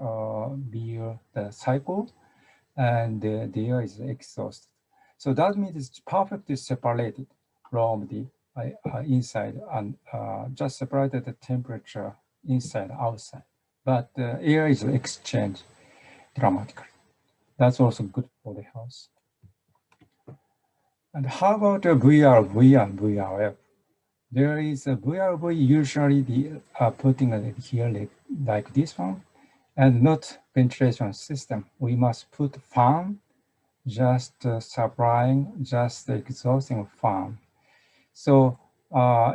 Speaker 6: cycle, and the air is exhausted. So that means it's perfectly separated from the inside and just separated the temperature inside, outside. But the air is exchanged dramatically. That's also good for the house. And how about VRV and VRF? There is a VRV usually putting it here like this one, and not ventilation system. We must put fan, just supplying, just the exhausting fan. So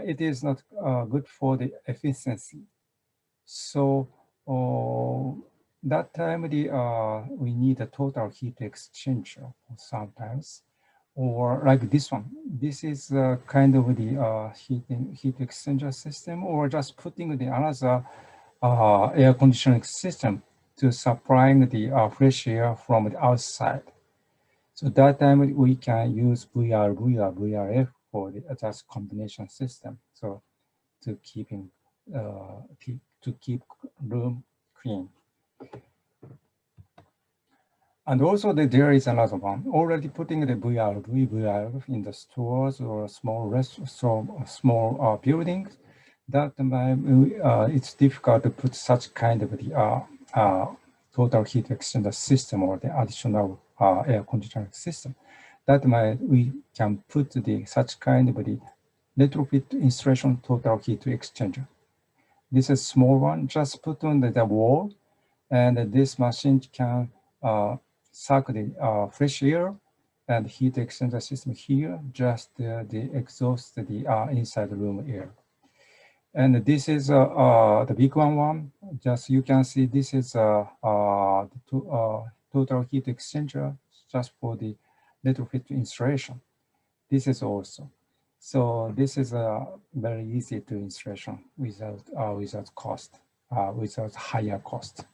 Speaker 6: it is not good for the efficiency. So that time we need a total heat exchanger sometimes, or like this one. This is kind of the heat exchanger system, or just putting the another air conditioning system to supplying the fresh air from the outside. So that time we can use VRV or VRF for the just combination system. So to keep room clean. And also there is another one, already putting the VRF in the stores or small small buildings. That it's difficult to put such kind of the total heat exchanger system or the additional air conditioning system. That we can put such kind of the retrofit installation total heat exchanger. This is small one, just put on the wall, and this machine can suck the fresh air and heat exchanger system here, just the exhaust the inside room air. And this is the big one. Just you can see this is the total heat exchanger just for the retrofit installation. This is also. So this is very easy to installation without cost, without higher cost.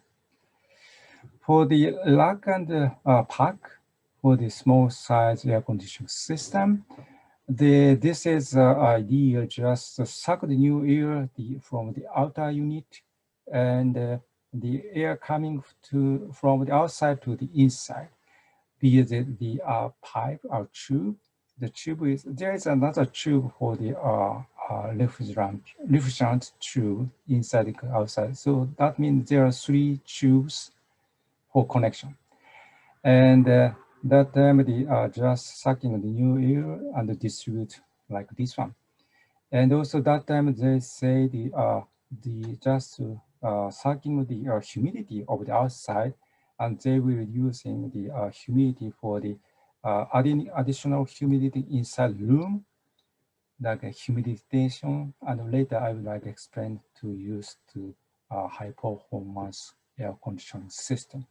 Speaker 6: For the lock and pack, for the small size air conditioning system, this is ideal. Just suck the new air from the outer unit, and the air coming from the outside to the inside via the pipe or tube. The tube is, there is another tube for the refrigerant tube inside and outside. So that means there are 3 tubes for connection. And that time the just sucking the new air and distribute like this one. And also that time they say the just sucking the humidity of the outside, and they will using the humidity for the adding additional humidity inside room, like a humidization. And later I would like to explain to use to high performance air conditioning system.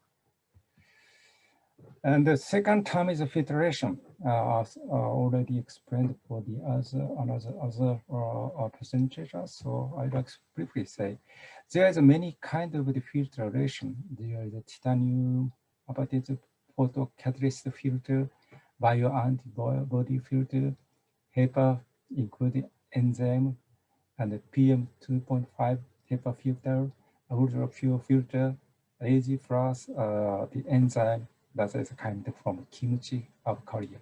Speaker 6: And the second term is filtration, as already explained for the other presentations. So I'd like to briefly say, there is many kind of the filtration. There is a titanium abated photocatalyst filter, bio-antibody filter, HEPA, including enzyme, and the PM2.5 HEPA filter, ultra pure filter, AZ plus the enzyme. That is kind of from kimchi of Korea.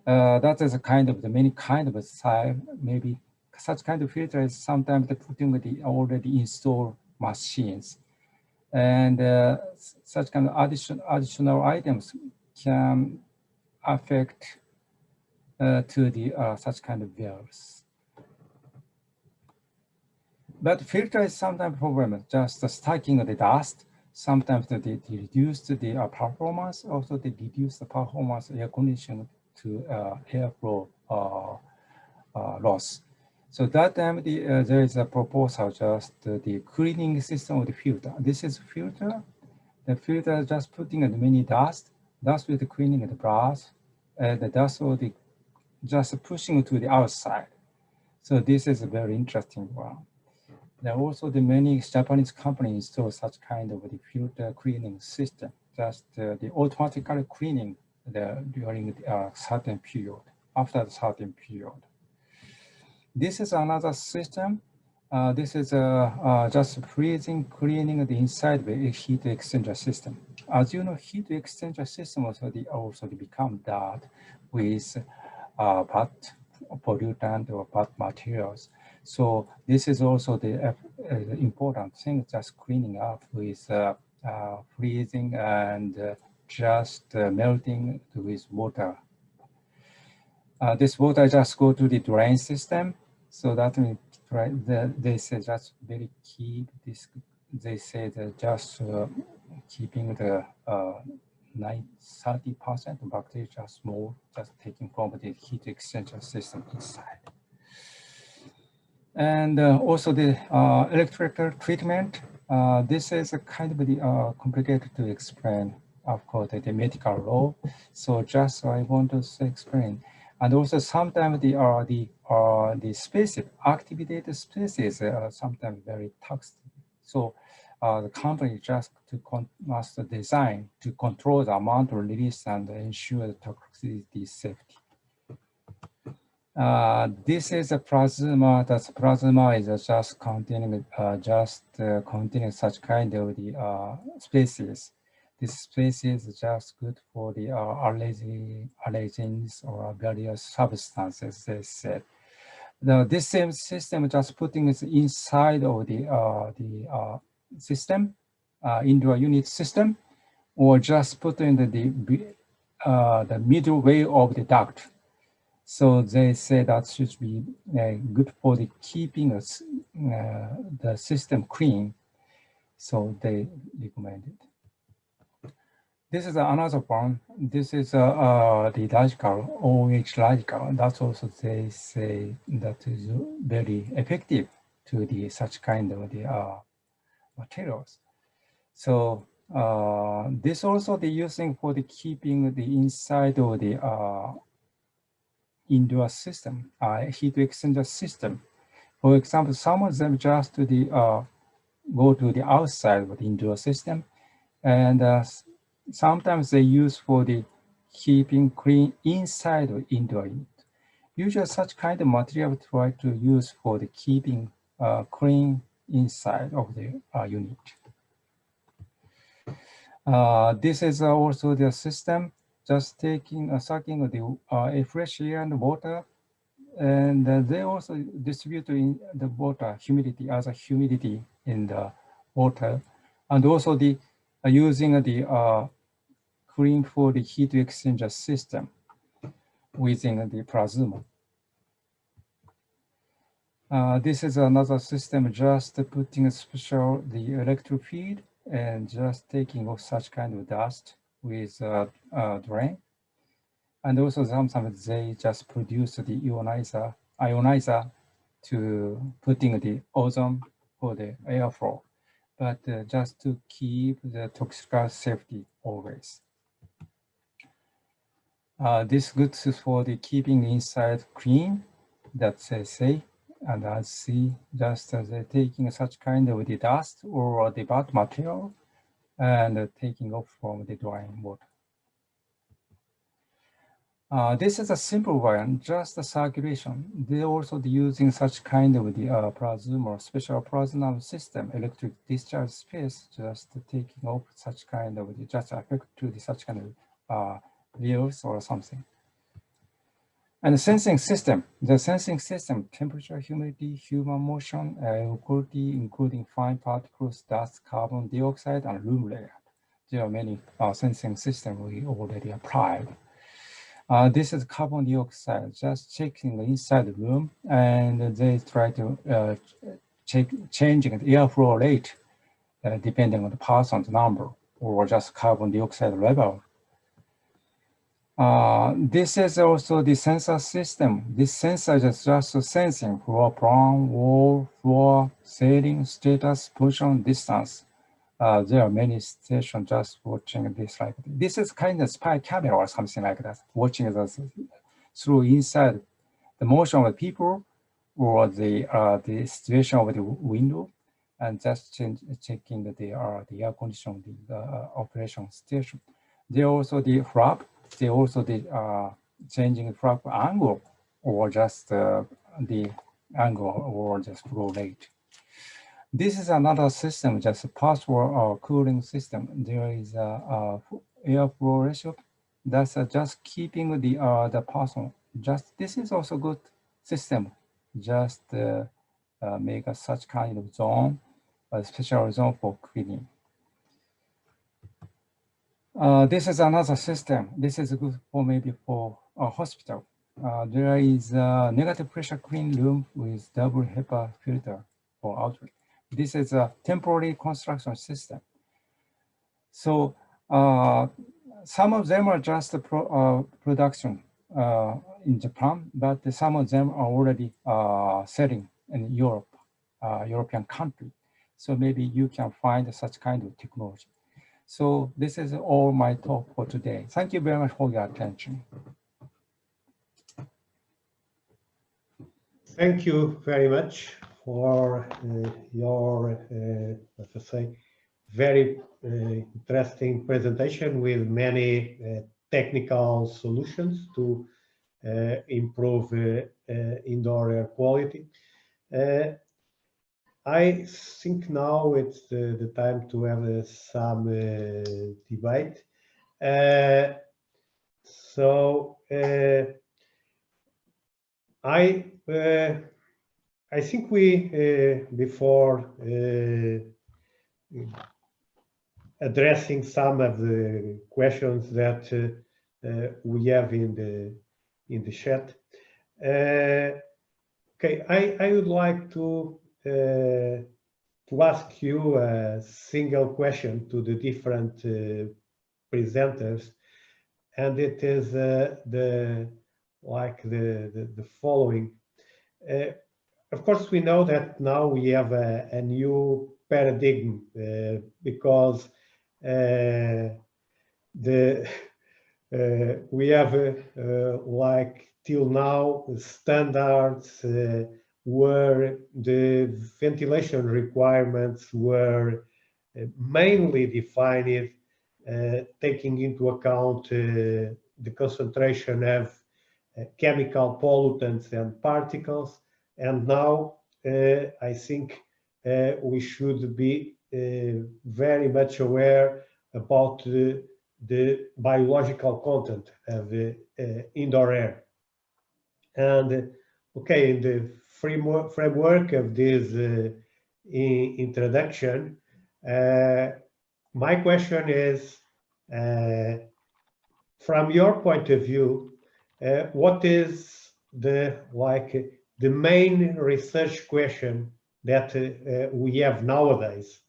Speaker 6: That is a kind of the many kind of style. Maybe such kind of filter is sometimes putting with the already installed machines, and such kind of additional items can affect to the such kind of valves. But filter is sometimes problem, just stacking the dust. Sometimes they reduce the performance, also they reduce the performance air conditioning to airflow loss. So that time there is a proposal just the cleaning system of the filter. This is filter. The filter just putting in many dust with the cleaning the brass, and the dust will be just pushing to the outside. So this is a very interesting one. There are also the many Japanese companies install such kind of the filter cleaning system, just the automatically cleaning during a certain period, after a certain period. This is another system. This is just freezing, cleaning the inside the heat exchanger system. As you know, heat exchanger system also become that with bad pollutant or bad materials. So this is also the important thing, just cleaning up with freezing and just melting with water. This water just go to the drain system. So that means they say that's very key. They say that just keeping the 30% of bacteria just small, just taking from the heat exchanger system inside. And also the electrical treatment. This is a kind of the complicated to explain, of course, the medical law. So just I want to explain. And also sometimes the species, activated species are sometimes very toxic. So the company just must design to control the amount of release and ensure the toxicity safety. This is a plasma. That plasma is just containing containing such kind of the species. This species is just good for the allergens or various substances. They said. This same system just putting it inside of the system, indoor unit system, or just putting the middle way of the duct. So they say that should be good for the keeping the system clean. So they recommend it. This is another one. This is the logical, OH logical. That's also they say that is very effective to the such kind of the materials. So this also the using for the keeping the inside of the indoor system, heat exchanger system. For example, some of them just to the go to the outside of the indoor system, and sometimes they use for the keeping clean inside of indoor unit. Usually such kind of material we try to use for the keeping clean inside of the unit. This is also the system, just taking sucking the fresh air and water, and they also distribute in the water humidity as a humidity in the water, and also the using the clean for the heat exchanger system within the plasma. This is another system, just putting a special the electric field and just taking off such kind of dust with drain. And also sometimes they just produce the ionizer to putting the ozone for the airflow, but just to keep the toxic safety always. This good for the keeping inside clean, that's they say. And I see just taking such kind of the dust or the bad material and taking off from the drying water. This is a simple one, just the circulation. They're also using such kind of the plasma, special plasma system, electric discharge space, just taking off such kind of the just affect to the such kind of wheels or something. And the sensing system, temperature, humidity, human motion, air quality, including fine particles, dust, carbon dioxide, and room layout. There are many sensing systems we already applied. This is carbon dioxide, just checking the inside the room, and they try to changing the airflow rate depending on the person's number or just carbon dioxide level. This is also the sensor system. This sensor is just sensing floor plan, wall, floor, ceiling, status, position, distance. There are many stations just watching this like this. This is kind of spy camera or something like that, watching this through inside the motion of the people or the situation of the window, and just checking the air condition, the operation station. There also the flap. They also the changing flap angle or just the angle or just flow rate. This is another system, just a password cooling system. There is a airflow ratio that's just keeping the person. Just this is also good system. Just make such kind of zone, a special zone for cleaning. This is another system. This is good for maybe for a hospital. There is a negative pressure clean room with double HEPA filter for outlet. This is a temporary construction system. So some of them are just production in Japan, but some of them are already selling in Europe, European country. So maybe you can find such kind of technology. So this is all my talk for today. Thank you very much for your attention.
Speaker 2: Thank you very much for your, let's say, very interesting presentation with many technical solutions to improve indoor air quality. I think now it's the time to have some debate. I think we, before addressing some of the questions that we have in the chat, okay, I would like to ask you a single question to the different presenters, and it is the following. Of course, we know that now we have a new paradigm because we have like till now, standards where the ventilation requirements were mainly defined taking into account the concentration of chemical pollutants and particles. And now I think we should be very much aware about the biological content of the indoor air. And okay, in the framework of this introduction, my question is, from your point of view, what is the main research question that we have nowadays,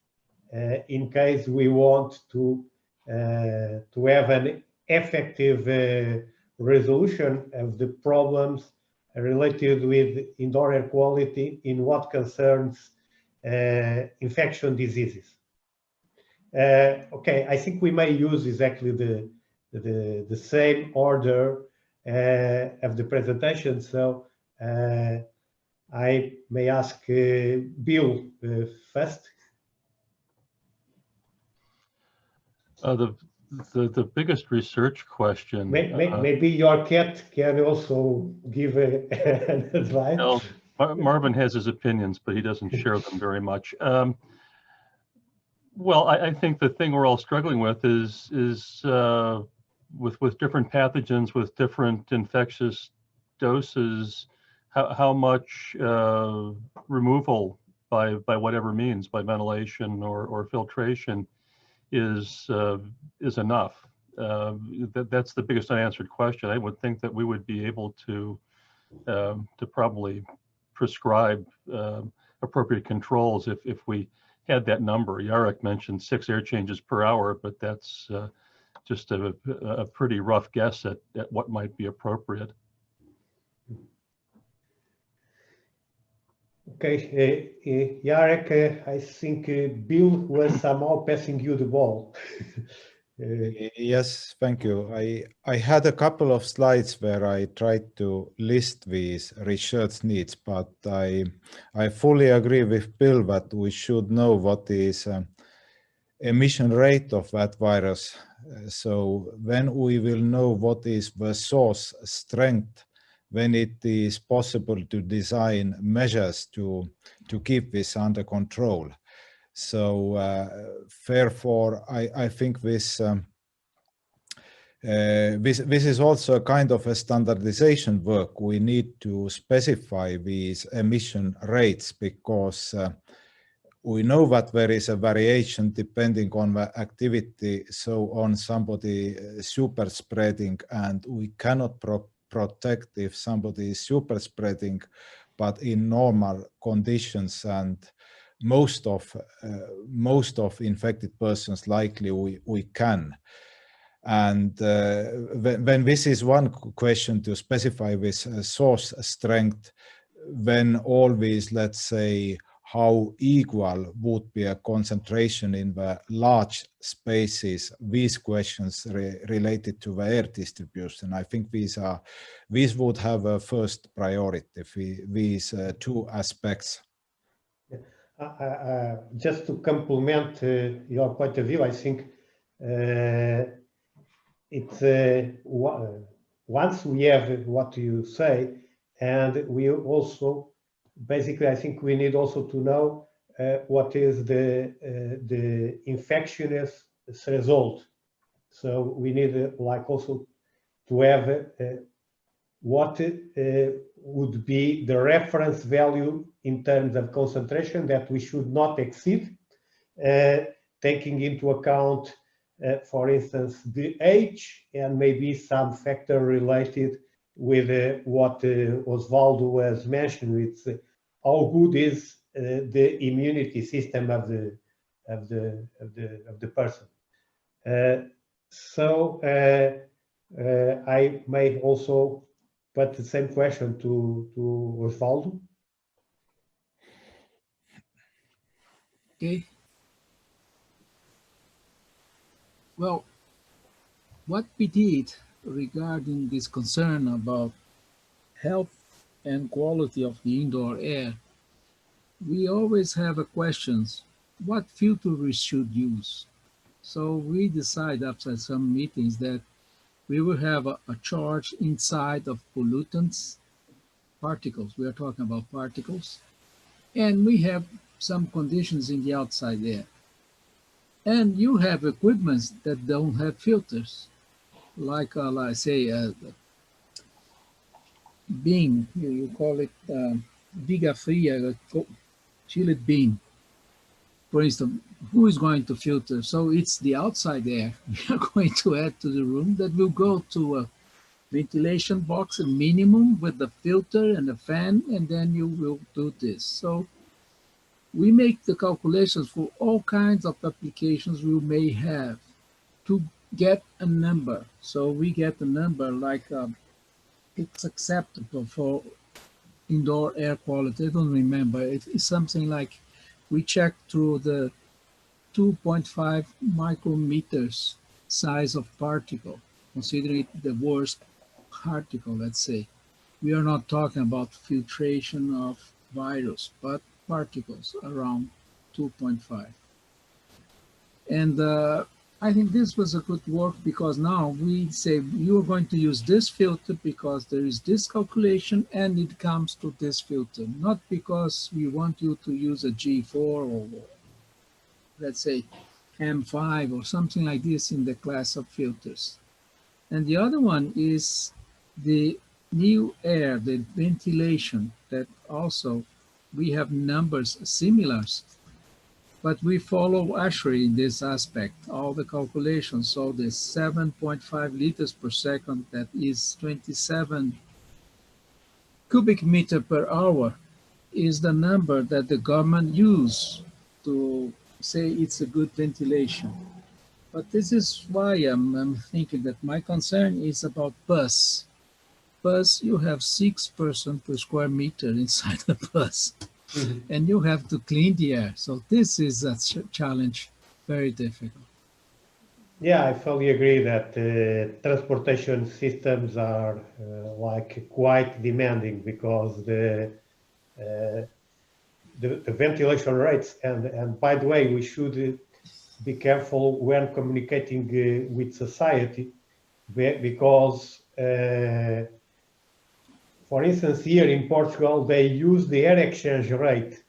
Speaker 2: in case we want to have an effective resolution of the problems related with indoor air quality in what concerns infection diseases? Okay, I think we may use exactly the same order of the presentation. So I may ask Bill first.
Speaker 3: The biggest research question.
Speaker 2: Maybe your cat can also give an advice.
Speaker 3: No, Marvin has his opinions, but he doesn't share them very much. Well, I think the thing we're all struggling with is with different pathogens, with different infectious doses, how much removal by whatever means, by ventilation or filtration, is enough. That's the biggest unanswered question. I would think that we would be able to probably prescribe appropriate controls if we had that number. Jarek mentioned 6 air changes per hour, but that's just a pretty rough guess at what might be appropriate.
Speaker 2: Okay, Jarek, I think Bill was somehow passing you the ball.
Speaker 4: Yes, thank you. I had a couple of slides where I tried to list these research needs, but I fully agree with Bill that we should know what is emission rate of that virus. So when we will know what is the source strength, when it is possible to design measures to keep this under control. So therefore, I think this is also a kind of a standardization work. We need to specify these emission rates because we know that there is a variation depending on the activity. So on somebody super spreading, and we cannot protect if somebody is super spreading, but in normal conditions and most of infected persons likely we can. And when this is one question to specify this source strength, when always, let's say, how equal would be a concentration in the large spaces, these questions related to the air distribution, I think these would have a first priority, these 2 aspects.
Speaker 2: Just to complement your point of view, I think it's once we have what you say, and we also basically, I think we need also to know what is the infectious result. So we need like also to have what would be the reference value in terms of concentration that we should not exceed, taking into account, for instance, the age and maybe some factor related with what Oswaldo has mentioned. It's how good is the immunity system of the person. So I may also put the same question to Oswaldo.
Speaker 5: Okay. Well, what we did regarding this concern about health and quality of the indoor air, we always have a questions, what filter we should use? So we decide after some meetings that we will have a charge inside of pollutants, particles. We are talking about particles. And we have some conditions in the outside air. And you have equipments that don't have filters, like say, bean, you call it viga fria, chilled bean. For instance, who is going to filter? So it's the outside air we are going to add to the room that will go to a ventilation box, a minimum with the filter and the fan, and then you will do this. So we make the calculations for all kinds of applications we may have to get a number. So we get a number like it's acceptable for indoor air quality. I don't remember. It's something like we check through the 2.5 micrometers size of particle, considering it the worst particle, let's say. We are not talking about filtration of virus, but particles around 2.5. And I think this was a good work because now we say you are going to use this filter because there is this calculation and it comes to this filter, not because we want you to use a G4 or let's say M5 or something like this in the class of filters. And the other one is the new air, the ventilation, that also we have numbers similar, but we follow ASHRAE in this aspect, all the calculations. So the 7.5 liters per second, that is 27 cubic meter per hour, is the number that the government use to say it's a good ventilation. But this is why I'm thinking that my concern is about bus. Bus, you have 6 persons per square meter inside the bus. Mm-hmm. And you have to clean the air. So this is a challenge, very difficult.
Speaker 2: Yeah, I fully agree that transportation systems are like quite demanding because the ventilation rates, and by the way, we should be careful when communicating with society because for instance, here in Portugal, they use the air exchange rate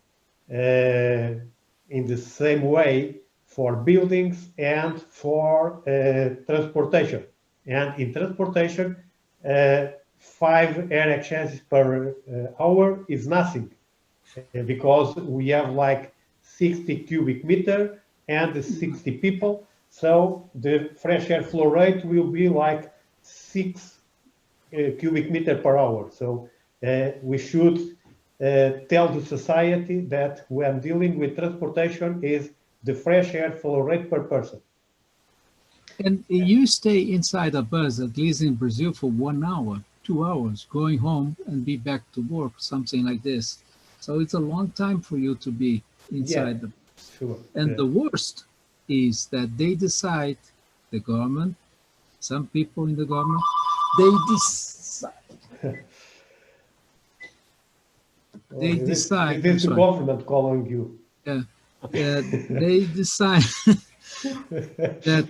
Speaker 2: in the same way for buildings and for transportation. And in transportation, 5 air exchanges per hour is nothing because we have like 60 cubic meter and 60 people. So the fresh air flow rate will be like 6 cubic meter per hour. So we should tell the society that when dealing with transportation is the fresh air flow rate per person.
Speaker 5: And you stay inside a bus, at least in Brazil, for 1 hour, 2 hours, going home and be back to work, something like this. So it's a long time for you to be inside the bus.
Speaker 2: Sure.
Speaker 5: And the worst is that they decide, the government, some people in the government, they decide. They decide.
Speaker 2: This is the government calling you.
Speaker 5: Yeah. They decide that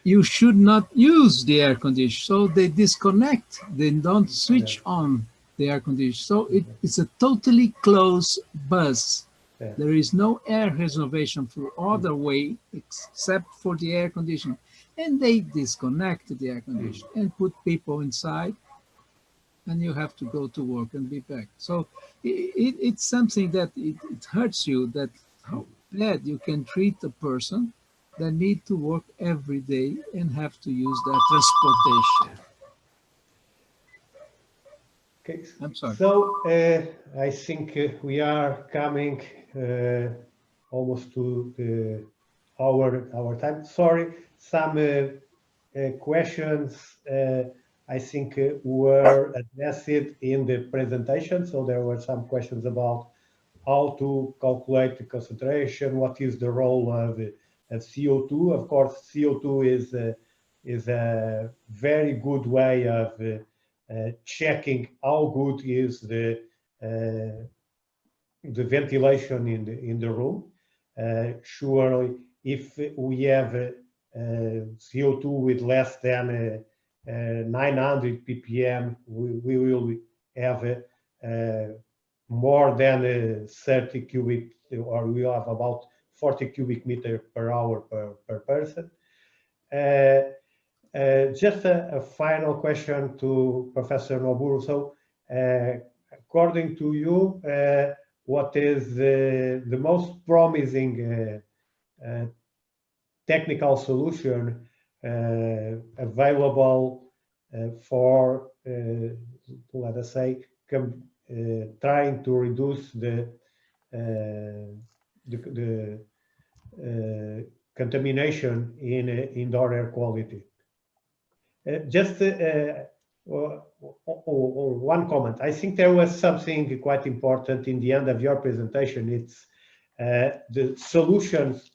Speaker 5: you should not use the air conditioner. So they disconnect. They don't switch on the air conditioner. So it's a totally closed bus. Yeah. There is no air reservation for other way except for the air conditioner. And they disconnect the air conditioner and put people inside, and you have to go to work and be back. So it's something that it hurts you, that how bad you can treat a person that need to work every day and have to use that transportation.
Speaker 2: Okay.
Speaker 5: I'm sorry.
Speaker 2: So I think we are coming almost to our time. Sorry, some questions I think were addressed in the presentation. So there were some questions about how to calculate the concentration, what is the role of CO2. Of course, CO2 is a very good way checking how good is the ventilation in the room. Surely, if we have CO2 with less than 900 ppm, we will have more than 30 cubic, or we have about 40 cubic meter per hour per person. Just a final question to Professor Noboru. So, according to you, what is the most promising technical solution available for, let us say, trying to reduce the contamination in indoor air quality? Just one comment. I think there was something quite important in the end of your presentation. It's the solutions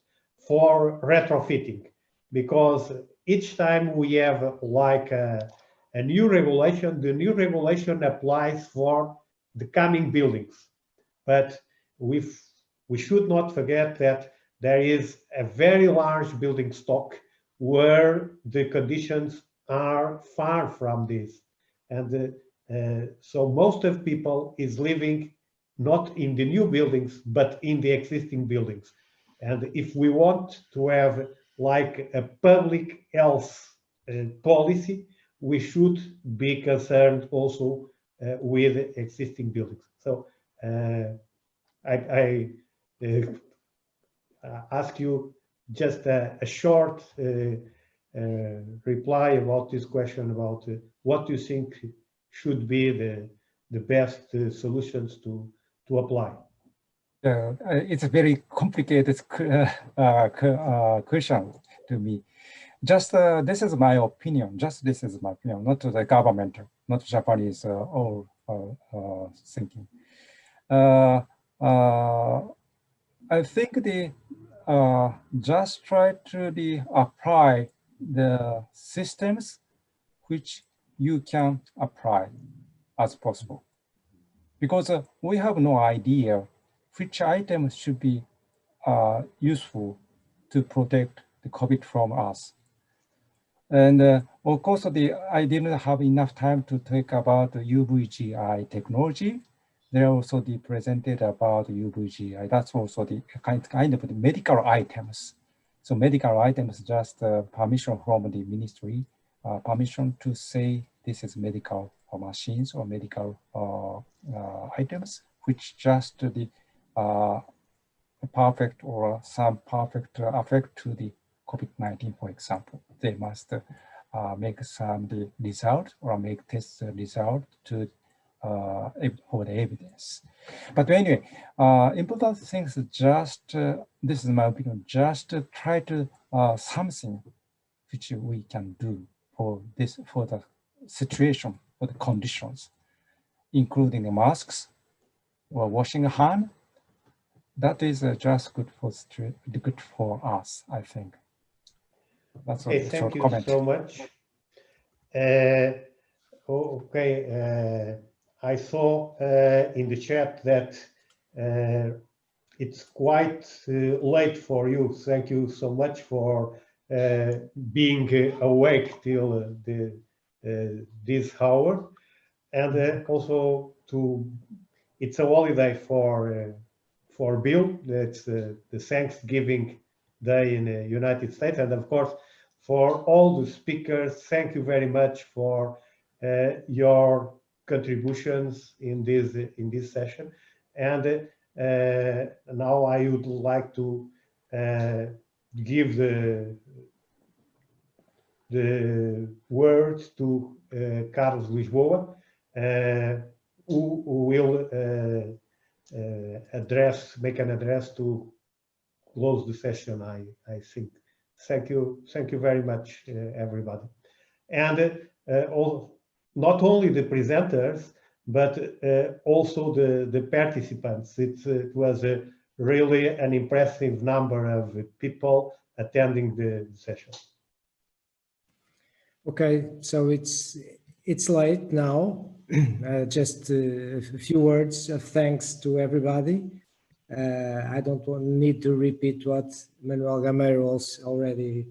Speaker 2: for retrofitting, because each time we have like a new regulation, the new regulation applies for the coming buildings. But we should not forget that there is a very large building stock where the conditions are far from this. And so most of people is living not in the new buildings, but in the existing buildings. And if we want to have like a public health policy, we should be concerned also with existing buildings. So I ask you just a short reply about this question about what you think should be the best solutions to apply.
Speaker 6: It's a very complicated question to me. Just this is my opinion. Just this is my opinion, not the government, not Japanese all thinking. I think the just try to apply the systems which you can apply as possible, because we have no idea which items should be useful to protect the COVID from us. And of course, I didn't have enough time to talk about the UVGI technology. They also presented about UVGI. That's also the kind of the medical items. So medical items, just permission from the ministry, permission to say this is medical machines or medical items, which just the perfect or some perfect effect to the COVID-19, for example. They must make some the result or make test result to for the evidence. But anyway, important things just, this is my opinion, just try to something which we can do for this, for the situation, for the conditions, including the masks or washing a hand. That is just good for us, I think. That's a short comment.
Speaker 2: Thank you so much. Okay, I saw in the chat that it's quite late for you. Thank you so much for being awake till this hour, and also it's a holiday for Bill. That's the Thanksgiving Day in the United States, and of course for all the speakers. Thank you very much for your contributions in this session. And now I would like to give the words to Carlos Lisboa, who will make an address to close the session, I think. Thank you very much, everybody. And not only the presenters, but also the participants. It was really an impressive number of people attending the session.
Speaker 7: Okay, so it's it's late now. Just a few words of thanks to everybody. I don't need to repeat what Manuel Gameiro already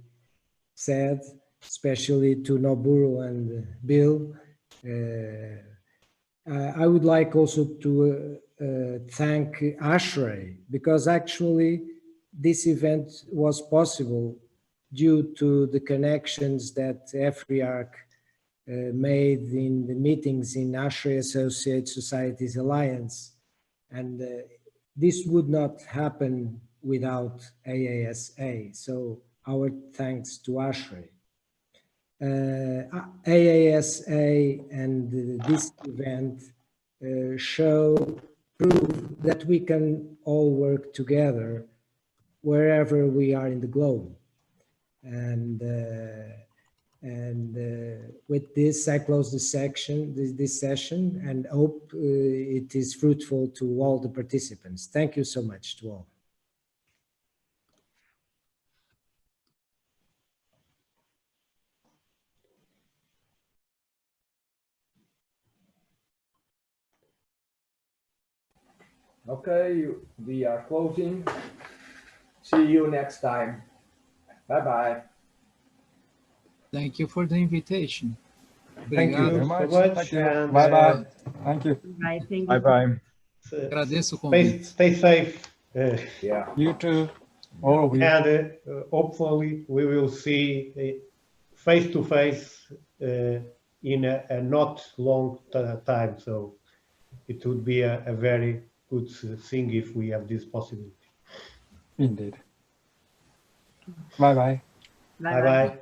Speaker 7: said, especially to Noboru and Bill. I would like also to thank ASHRAE, because actually this event was possible due to the connections that EFRIARC made in the meetings in ASHRAE Associate Societies Alliance. And this would not happen without AASA. So our thanks to ASHRAE. AASA and this event prove that we can all work together wherever we are in the globe. And with this, I close this session, and hope it is fruitful to all the participants. Thank you so much to all.
Speaker 8: Okay, we are closing. See you next time. Bye-bye.
Speaker 5: Thank you for the invitation.
Speaker 6: Thank you very
Speaker 2: so
Speaker 6: much.
Speaker 2: much.
Speaker 6: Thank you.
Speaker 2: And,
Speaker 6: Bye-bye. Thank you.
Speaker 1: Bye, thank you.
Speaker 4: Bye-bye.
Speaker 5: Agradeço o convite.
Speaker 2: Stay safe.
Speaker 8: Yeah.
Speaker 6: You too. All of you.
Speaker 2: And hopefully we will see face to face in a not long time. So it would be a very good thing if we have this possibility.
Speaker 6: Indeed. Bye-bye.
Speaker 1: Bye-bye.
Speaker 2: Bye-bye.